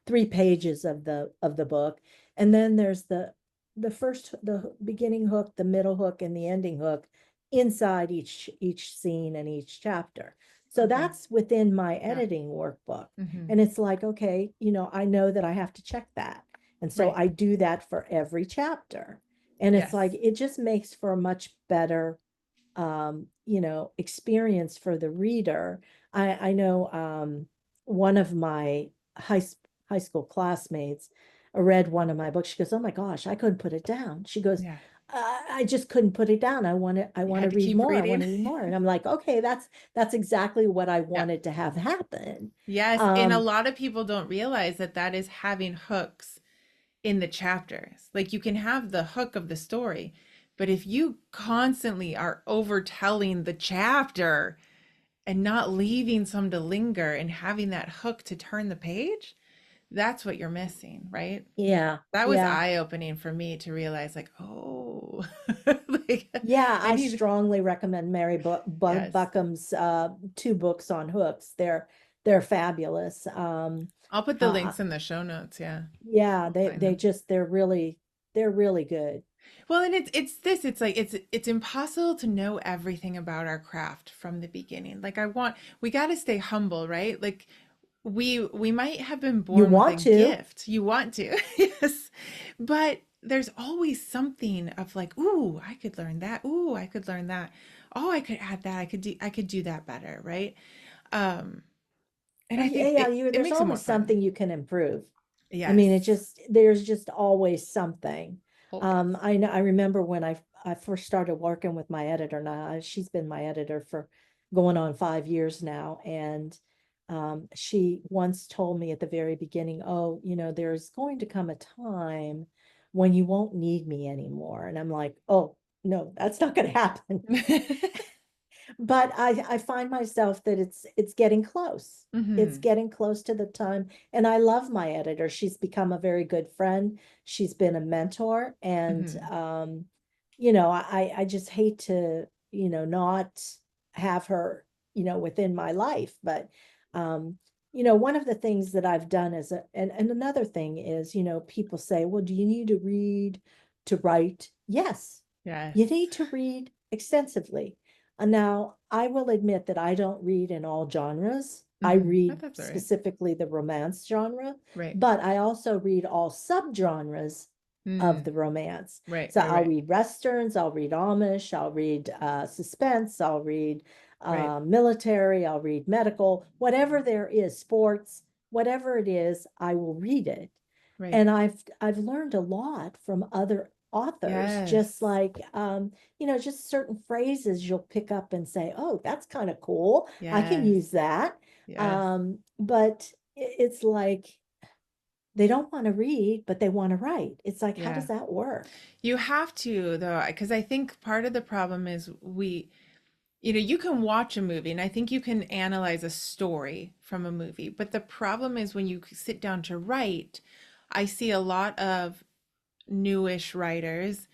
B: 3 pages of the book, and then there's the beginning hook, the middle hook, and the ending hook inside each scene and each chapter. So
A: Okay.
B: that's within my
A: Yeah.
B: editing workbook,
A: Mm-hmm.
B: and it's like, okay, I know that I have to check that, and so
A: Right.
B: I do that for every chapter, and it's like
A: Yes.
B: it just makes for a much better experience for the reader. I know one of my high school classmates read one of my books. She goes, "Oh my gosh, I couldn't put it down." She goes,
A: Yeah.
B: I just couldn't put it down. I
A: You
B: want
A: had
B: to
A: to
B: read
A: keep
B: more. I want
A: reading.
B: to read more." And I'm like, okay, that's exactly what I
A: Yeah.
B: wanted to have happen.
A: Yes. And a
B: Um,
A: lot of people don't realize that that is having hooks in the chapters. Like you can have the hook of the story, but if you constantly are overtelling the chapter and not leaving some to linger and having that hook to turn the page, that's what you're missing, right?
B: yeah,
A: That was
B: yeah.
A: eye-opening for me to realize like, oh, like
B: Yeah,
A: I
B: I
A: need
B: strongly recommend Mary
A: yes.
B: Buckham's two books on hooks. They're fabulous.
A: I'll put the
B: Uh,
A: links in the show notes, yeah.
B: yeah,
A: I'll find them.
B: they're really good.
A: Well, and it's this, it's like it's impossible to know everything about our craft from the beginning. Like we got to stay humble, right? Like we might have been
B: You
A: born with a
B: want to?
A: gift. You want to. Yes. But there's always something of like, ooh, I could learn that. Ooh, I could learn that. Oh, I could add that. I could do that better, right? Um and I
B: Yeah,
A: think
B: yeah,
A: it
B: there's
A: makes it more
B: always
A: fun.
B: something you can improve. I mean,
A: Yes.
B: there's just always something.
A: Always.
B: I remember when I first started working with my editor. Now she's been my editor for going on 5 years now, and she once told me at the very beginning, "Oh, there's going to come a time when you won't need me anymore." And I'm like, "Oh, no, that's not going to happen." But I find myself that it's getting close. It's
A: Hmm.
B: getting close to the time. And I love my editor. She's become a very good friend. She's been a mentor. And
A: Hmm.
B: I just hate to, not have her, within my life. But one of the things that I've done is and another thing is, people say, well, do you need to read to write? Yes, you
A: Yes.
B: need to read extensively. Now, I will admit that I don't read in all genres. I
A: Oh,
B: read
A: that's all right.
B: specifically the romance genre,
A: Right.
B: but I also read all subgenres of
A: Mm,
B: the romance.
A: right,
B: So
A: right,
B: I'll
A: right,
B: read Westerns, I'll read Amish, I'll read suspense, I'll read
A: right,
B: military, I'll read medical, whatever there is, sports, whatever it is, I will read it.
A: right.
B: And I've learned a lot from other authors, just
A: Yes.
B: like just certain phrases you'll pick up and say, oh, that's kind of cool. I can
A: Yes.
B: use that.
A: Yes.
B: But it's like they don't want to read, but they want to write. It's like, how
A: Yeah.
B: does that work?
A: You have to, though, because I think part of the problem is you can watch a movie and I think you can analyze a story from a movie, but the problem is when you sit down to write, I see a lot of newish writers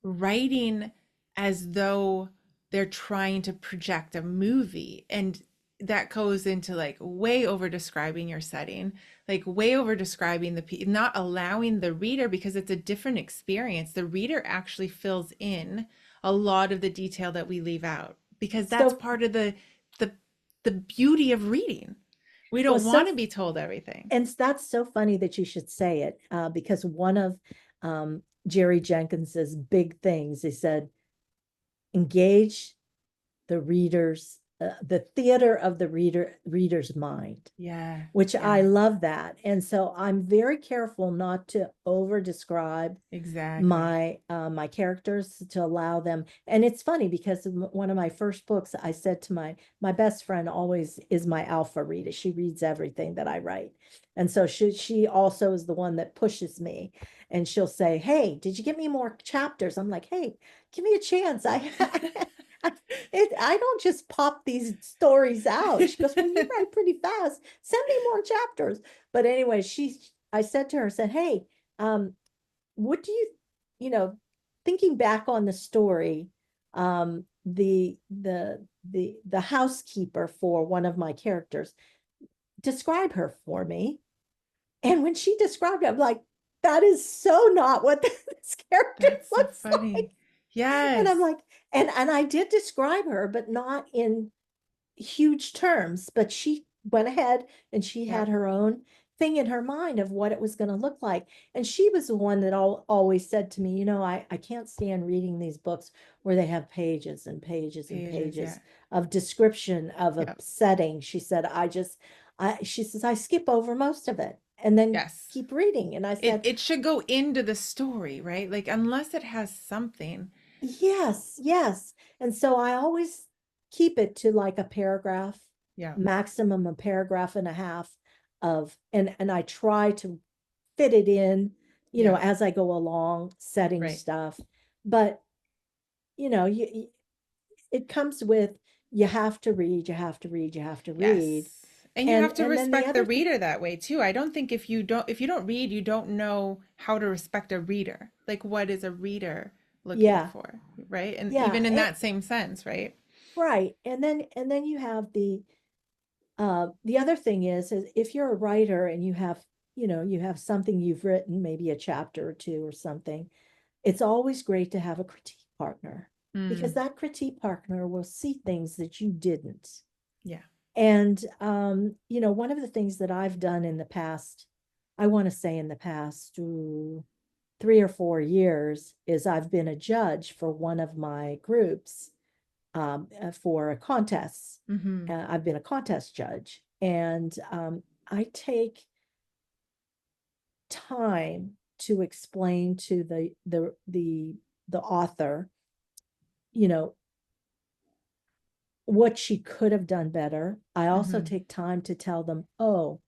A: writing as though they're trying to project a movie, and that goes into like way over describing your setting, like way over describing not allowing the reader, because it's a different experience. The reader actually fills in a lot of the detail that we leave out, because that's
B: So,
A: part of the the beauty of reading. We
B: well,
A: don't want
B: so,
A: to be told everything.
B: and that's so funny that you should say it, because one of Jerry Jenkins's big things, he said, engage the the theater of the reader's mind,
A: Yeah,
B: which I
A: yeah,
B: love that. And so I'm very careful not to over describe
A: exactly.
B: my characters, to allow them. And it's funny because one of my first books, I said to my best friend, always is my alpha reader. She reads everything that I write. And so she also is the one that pushes me. And she'll say, hey, did you get me more chapters? I'm like, hey, give me a chance. I don't just pop these stories out. She goes, well, you write pretty fast. Send me more chapters. But anyway, I said to her, I said, hey, um, what do you know, thinking back on the story, the housekeeper for one of my characters, describe her for me. And when she described it, I'm like, that is so not what this character
A: That's so
B: looks
A: funny.
B: like. And I'm
A: Yes.
B: like, and I did describe her, but not in huge terms, but she went ahead and she
A: Yep.
B: had her own thing in her mind of what it was going to look like. And she was the one that always said to me, I can't stand reading these books where they have pages and pages and
A: Pages. Yeah.
B: pages of description of a
A: Yep.
B: setting. She said, she says, I skip over most of it and then
A: Yes.
B: keep reading. And I said,
A: It should go into the story, right? Like unless it has something.
B: yes, yes. And so I always keep it to like a paragraph,
A: Yeah.
B: maximum a paragraph and a half and I try to fit it in,
A: Yeah.
B: as I go along, setting
A: Right.
B: stuff. But, it comes with, you have to read, you have to read, you have to read.
A: Yes. And you
B: And
A: have to
B: and then the
A: respect the
B: other thing,
A: reader that way too. I don't think if you don't read, you don't know how to respect a reader. Like what is a reader looking
B: yeah,
A: for, right? And
B: yeah,
A: even in that same sense, right?
B: right. And then you have the other thing is if you're a writer and you have something you've written, maybe a chapter or two or something, it's always great to have a critique partner, because
A: Mm,
B: that critique partner will see things that you didn't.
A: yeah.
B: And one of the things that I've done in the past, I want to say in the past 3 or 4 years, is I've been a judge for one of my groups, for a contest.
A: Mm-hmm.
B: I've been a contest judge, and I take time to explain to the author, you know, what she could have done better. I also
A: Mm-hmm.
B: take time to tell them, oh,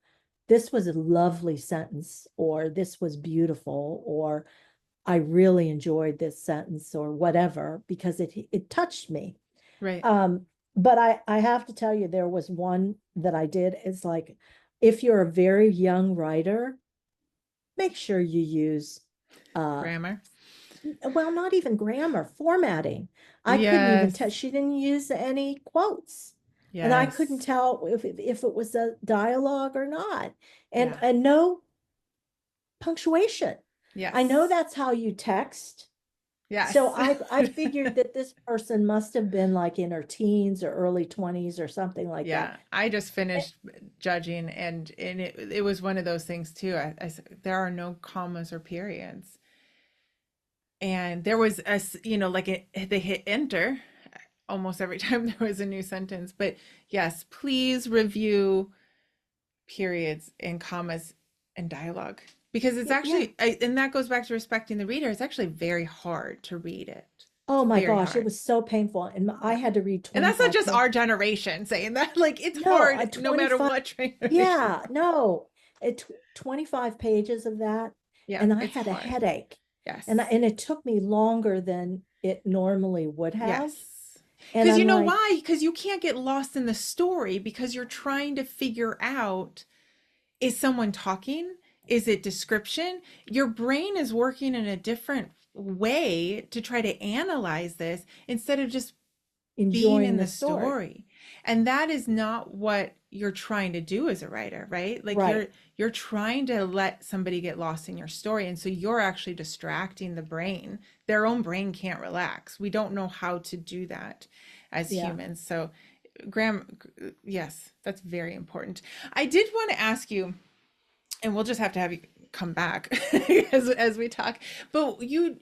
B: this was a lovely sentence, or this was beautiful, or I really enjoyed this sentence, or whatever, because it touched me.
A: Right.
B: Um, but I have to tell you, there was one that I did. It's like, if you're a very young writer, make sure you use, uh,
A: Grammar.
B: well, not even grammar, formatting. I couldn't even tell,
A: Yes.
B: she didn't use any quotes. And I couldn't
A: Yes.
B: tell if it was a dialogue or not. And
A: Yeah.
B: and no punctuation. I know
A: Yes.
B: that's how you text, So
A: Yes.
B: I figured that this person must have been like in her teens or early 20s or something like that.
A: Yeah, I just
B: Eh,
A: finished judging, and it was one of those things too. There are no commas or periods, and there was like they hit enter almost every time there was a new sentence. But yes, please review periods and commas and dialogue, because it's
B: Yeah.
A: actually and that goes back to respecting the reader. It's actually very hard to read it.
B: Oh
A: It's
B: my
A: very
B: gosh, it
A: hard.
B: was so painful. And I
A: Yeah.
B: had to read
A: And that's not
B: 25
A: just
B: pages.
A: our generation saying that. Like, it's
B: No, I
A: hard no matter
B: 25,
A: what generation.
B: yeah, no, 25 pages of that.
A: Yeah,
B: And I
A: it's
B: had a
A: hard.
B: headache.
A: Yes.
B: And it took me longer than it normally would have.
A: Yes.
B: And
A: Because you
B: I'm
A: know
B: like,
A: why? Because you can't get lost in the story because you're trying to figure out, is someone talking? Is it description? Your brain is working in a different way to try to analyze this instead of just being
B: enjoying
A: in
B: the
A: the
B: story.
A: story. And that is not what you're trying to do as a writer, right? Like,
B: Right.
A: you're trying to let somebody get lost in your story, and so you're actually distracting the brain. Their own brain can't relax. We don't know how to do that as
B: Yeah.
A: humans. So Graham, yes, that's very important. I did want to ask you, and we'll just have to have you come back as we talk, but you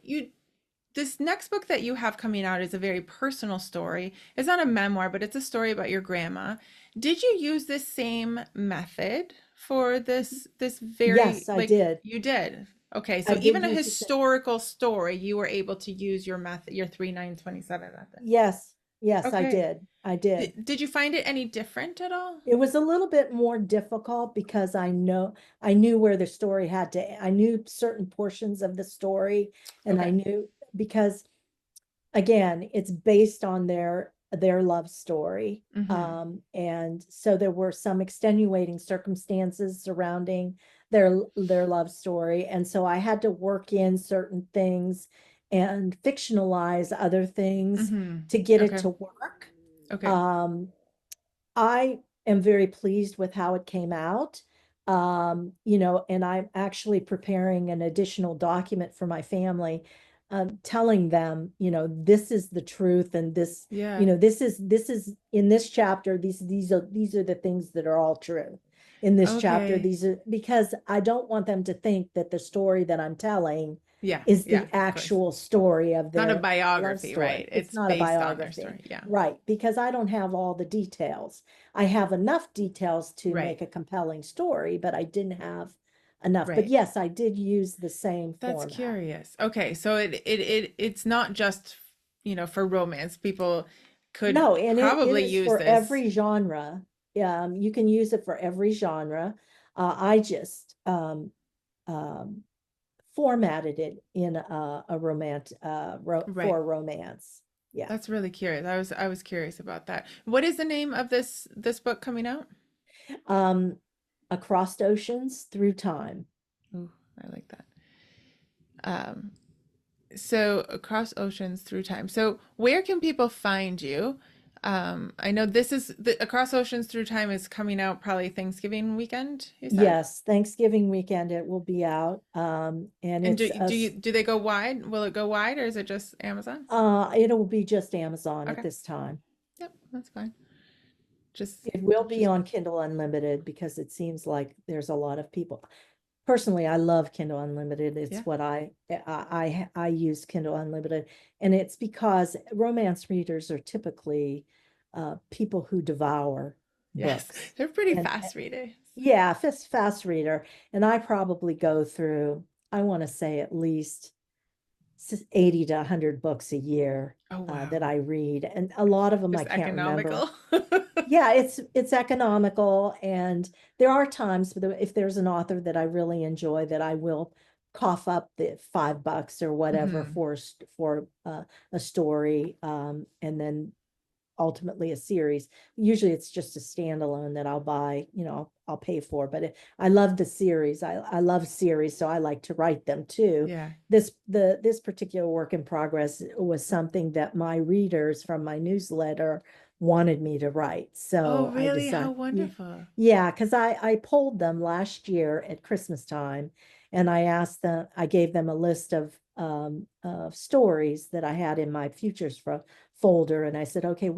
A: this next book that you have coming out is a very personal story. It's not a memoir, but it's a story about your grandma. Did you use this same method for this very,
B: Yes, I
A: like,
B: did.
A: you did? Okay,
B: I
A: so
B: did
A: even a
B: use the same.
A: historical story, you were able to use your method, your 3927 method.
B: Yes. Yes, I
A: Okay.
B: did. I did.
A: Did you find it any different at all?
B: It was a little bit more difficult because I knew where the story I knew certain portions of the story, and I
A: Okay.
B: knew because again, it's based on their love story.
A: Mm-hmm.
B: And so there were some extenuating circumstances surrounding their love story. And so I had to work in certain things and fictionalize other things
A: Mm-hmm.
B: to get it
A: Okay.
B: to work.
A: Okay.
B: Um, I am very pleased with how it came out. And I'm actually preparing an additional document for my family, telling them, this is the truth, and
A: Yeah.
B: this is in this chapter, these are the things that are all true. In this chapter,
A: Okay.
B: these are because I don't want them to think that the story that I'm telling
A: Yeah.
B: is
A: Yeah.
B: the
A: Of course.
B: actual story of
A: Not a
B: their love
A: biography,
B: story.
A: right?
B: It's
A: It's
B: not a
A: based on their
B: biography.
A: story. Yeah.
B: Right, because I don't have all the details. I have enough details to
A: Right.
B: make a compelling story, but I didn't have enough. But
A: Right.
B: yes, I did use the same
A: That's
B: format.
A: curious. Okay, so it's not just, for romance. People could
B: No, and it
A: probably
B: is
A: use
B: for
A: this.
B: every genre. You can use it for every genre. I just um, formatted it in a
A: Right.
B: for romance. Yeah.
A: That's really curious. I was curious about that. What is the name of this book coming out?
B: Um, Across oceans through time.
A: Ooh, I like that. Um, so across oceans through time. So where can people find you? I know this is the Across Oceans Through Time is coming out probably Thanksgiving weekend, you said?
B: Yes, Thanksgiving weekend it will be out. And
A: And
B: it's
A: do they go wide? Will it go wide, or is it just Amazon?
B: it'll be just Amazon at
A: Okay.
B: this time.
A: Yep, that's fine. Just
B: It will be
A: just
B: on Kindle Unlimited because it seems like there's a lot of people. Personally, I love Kindle Unlimited.
A: yeah.
B: It's what I use Kindle Unlimited, and it's because romance readers are typically people who devour
A: Yes.
B: books.
A: They're pretty
B: And
A: fast readers.
B: yeah, fast reader. And I probably go through, I want to say at least 80 to 100 books a year
A: Oh
B: that
A: wow.
B: I read, and a lot of them I
A: Just
B: can't remember.
A: economical.
B: Yeah, it's economical, and there are times if there's an author that I really enjoy that I will cough up the $5 or whatever
A: Hmm.
B: for a story, and then ultimately a series. Usually it's just a standalone that I'll buy, I'll pay for, but I love the series. I love series, so I like to write them too.
A: Yeah.
B: This particular work in progress was something that my readers from my newsletter wanted me to write.
A: Oh
B: So I
A: really? How
B: decided, yeah,
A: wonderful.
B: yeah, because I polled them last year at Christmas time, and I gave them a list of stories that I had in my futures folder. And I said, okay, uh,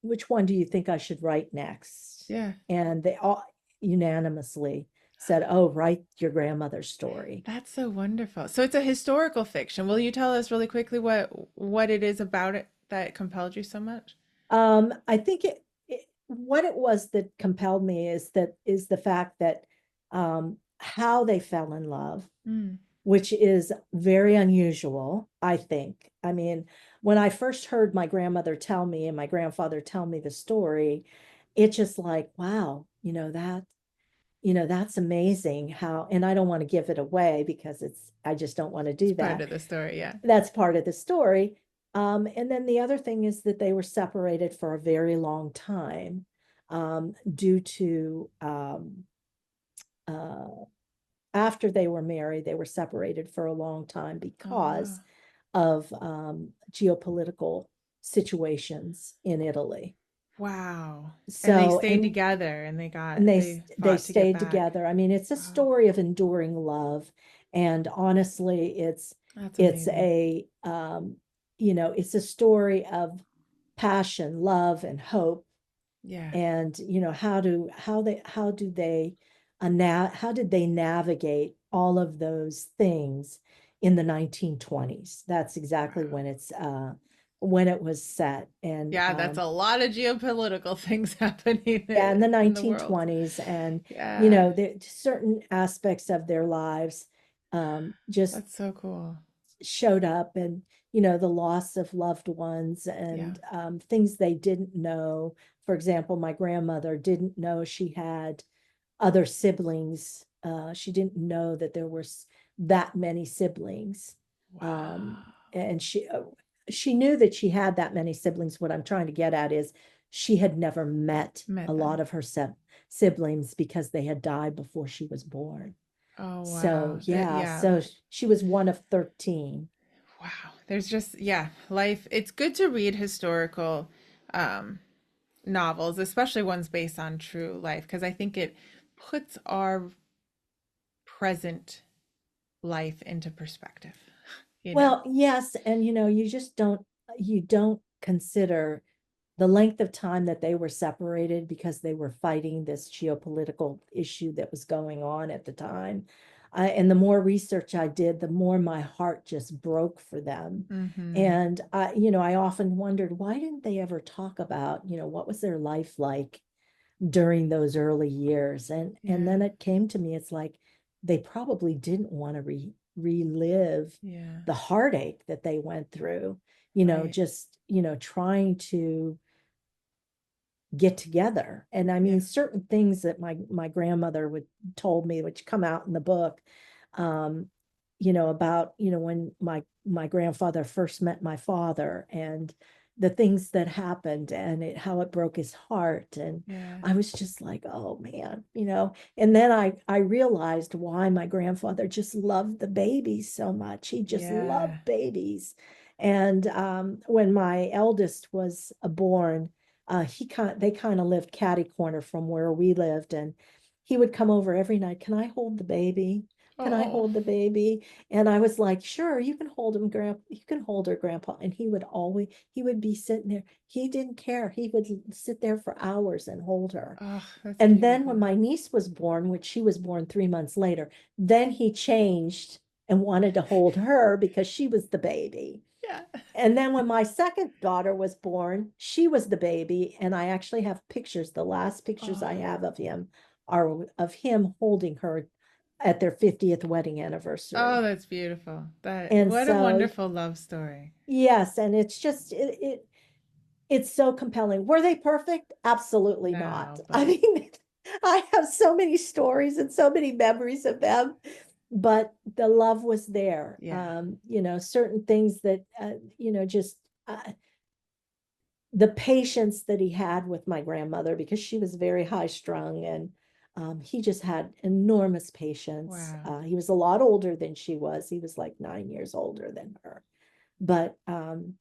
B: which one do you think I should write next?
A: Yeah.
B: And they all unanimously said, oh, write your grandmother's story.
A: That's so wonderful. So it's a historical fiction. Will you tell us really quickly what it is about it that compelled you so much?
B: I think what it was that compelled me is the fact that how they fell in love,
A: Mm.
B: which is very unusual, I think. I mean, when I first heard my grandmother tell me and my grandfather tell me the story, it's just like, wow, that's amazing how, and I don't want to give it away because I just don't want to
A: It's
B: do
A: part
B: that.
A: of the story, yeah.
B: That's part of the story. And then the other thing is that they were separated for a very long time, due to, uh, after they were married, they were separated for a long time
A: Oh, wow.
B: because of geopolitical situations in Italy.
A: Wow. And they
B: So,
A: stayed together and
B: and
A: they
B: they
A: fought to get
B: stayed
A: back.
B: together. I mean, it's a
A: Wow.
B: story of enduring love, and honestly,
A: That's
B: it's
A: amazing.
B: a it's a story of passion, love, and hope.
A: Yeah.
B: And how do they how did they navigate all of those things in the 1920s? That's exactly
A: Wow.
B: when it was set. And
A: Yeah, that's a lot of geopolitical things happening
B: yeah, in the
A: in the world.
B: 1920s. And
A: Yeah.
B: the certain aspects of their lives just
A: That's so cool.
B: showed up. And the loss of loved ones,
A: Yeah.
B: and things they didn't know. For example, my grandmother didn't know she had other siblings. She didn't know that there were that many siblings. Um,
A: Wow.
B: and she knew that she had that many siblings. What I'm trying to get at is she had never met a
A: Met
B: lot
A: them.
B: of her siblings because they had died before she was born.
A: Oh,
B: So
A: wow. That,
B: yeah,
A: yeah.
B: so she was one of 13.
A: Wow. There's just, yeah, life. It's good to read historical um, novels, especially ones based on true life, because I think it puts our present life into perspective, you know?
B: Well, yes, and you don't consider the length of time that they were separated because they were fighting this geopolitical issue that was going on at the time. And the more research I did, the more my heart just broke for them.
A: Mm-hmm.
B: And I often wondered, why didn't they ever talk about, what was their life like during those early years? And
A: Yeah.
B: then it came to me, it's like they probably didn't want to relive
A: Yeah.
B: the heartache that they went through,
A: Right.
B: just trying to get together. And I
A: Yeah.
B: mean, certain things that my grandmother would told me, which come out in the book, um, about, when my grandfather first met my father, and the things that happened, and how it broke his heart. And
A: Yeah.
B: I was just like, oh man, and then I realized why my grandfather just loved the babies so much. He just loved
A: Yeah.
B: babies. And when my eldest was born, they kind of lived catty corner from where we lived. And he would come over every night. Can I hold the baby? Can I
A: Oh.
B: hold the baby? And I was like, sure, you can hold him, grandpa. You can hold her, grandpa. And he would be sitting there. He didn't care. He would sit there for hours and hold her.
A: Oh, that's
B: And then when
A: beautiful.
B: my niece was born, which she was born 3 months later, then he changed and wanted to hold her because she was the baby.
A: Yeah.
B: And then when my second daughter was born, she was the baby. And I actually have pictures. The last pictures I
A: Oh.
B: have of him are of him holding her at their 50th wedding
A: Oh,
B: anniversary.
A: that's beautiful. That
B: And
A: what a
B: so,
A: wonderful love story.
B: yes, and it's just, it's so compelling. Were they perfect? Absolutely not.
A: No,
B: I
A: but
B: mean, I have so many stories and so many memories of them, but the love was there.
A: yeah.
B: Certain things that, just the patience that he had with my grandmother, because she was very high strung. And he just had enormous patience.
A: Wow.
B: He was a lot older than she was. He was like 9 years older than her. But I'm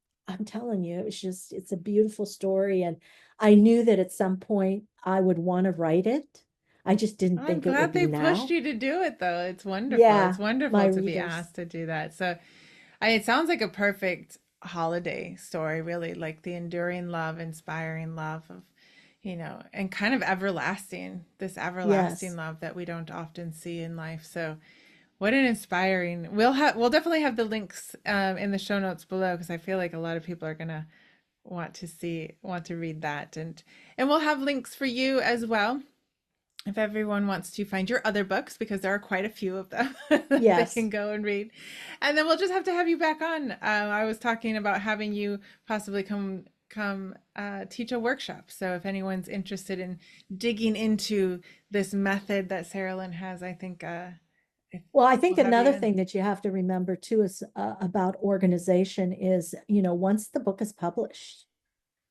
B: telling you, it's a beautiful story. And I knew that at some point I would want to write it. I just didn't
A: I'm
B: think it would
A: glad
B: be
A: they pushed
B: now.
A: you to do it though. It's wonderful. It's
B: Yeah, my
A: wonderful to be
B: readers.
A: asked to do that. So it sounds like a perfect holiday story, really, like the enduring love, inspiring love of, and kind of everlasting, this everlasting
B: Yes.
A: love that we don't often see in life. So what an inspiring. We'll definitely have the links in the show notes below because I feel like a lot of people are gonna want to read that, and we'll have links for you as well if everyone wants to find your other books, because there are quite a few of them that they can
B: Yes.
A: go and read. And then we'll just have to have you back on. I was talking about having you possibly come teach a workshop. So if anyone's interested in digging into this method that Seralynn has, I think
B: Well, I
A: we'll
B: think
A: have you
B: another
A: in.
B: thing that you have to remember too is about organization is, once the book is published,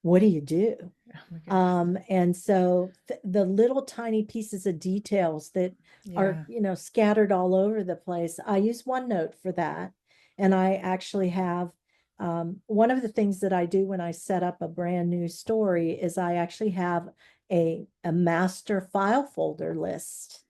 B: what do you do?
A: Oh my goodness.
B: And so the little tiny pieces of details that are,
A: Yeah.
B: scattered all over the place. I use OneNote for that. And I actually have, one of the things that I do when I set up a brand new story is I actually have a master file folder list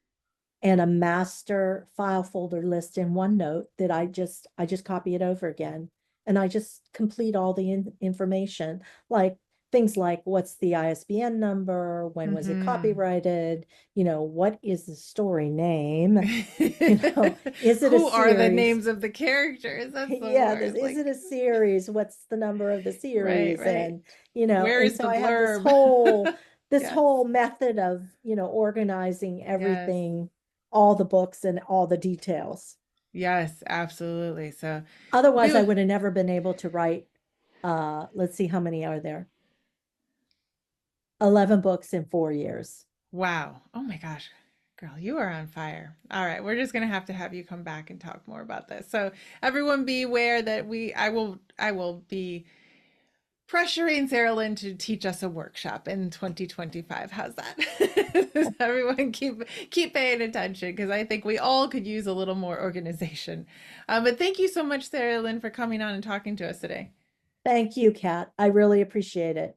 B: and a master file folder list in OneNote that I just copy it over again. And I just complete all the information, like things like what's the ISBN number, when was it
A: Mm-hmm.
B: copyrighted, what is the story name, is it a
A: Who are the
B: series?
A: names of the characters? That's the
B: Yeah,
A: word.
B: is it
A: Like,
B: a series? What's the number of the
A: right,
B: series?
A: right.
B: And
A: Where
B: and
A: is
B: so
A: the
B: I have this
A: blurb?
B: whole this
A: Yes.
B: whole method of, organizing
A: Yes.
B: everything, all the books and all the details.
A: Yes, absolutely. So
B: Otherwise, I
A: do
B: would have never been able to write, let's see how many are there. 11 books in 4 years.
A: wow. Oh my gosh. Girl, you are on fire. All right, we're just gonna have to have you come back and talk more about this. So everyone be aware that I will be pressuring Sarah to teach us a workshop in 2025. How's that? Everyone keep paying attention because I think we all could use a little more organization. But thank you so much, Sarah, for coming on and talking to us today.
B: Thank you, Kat. I really appreciate it.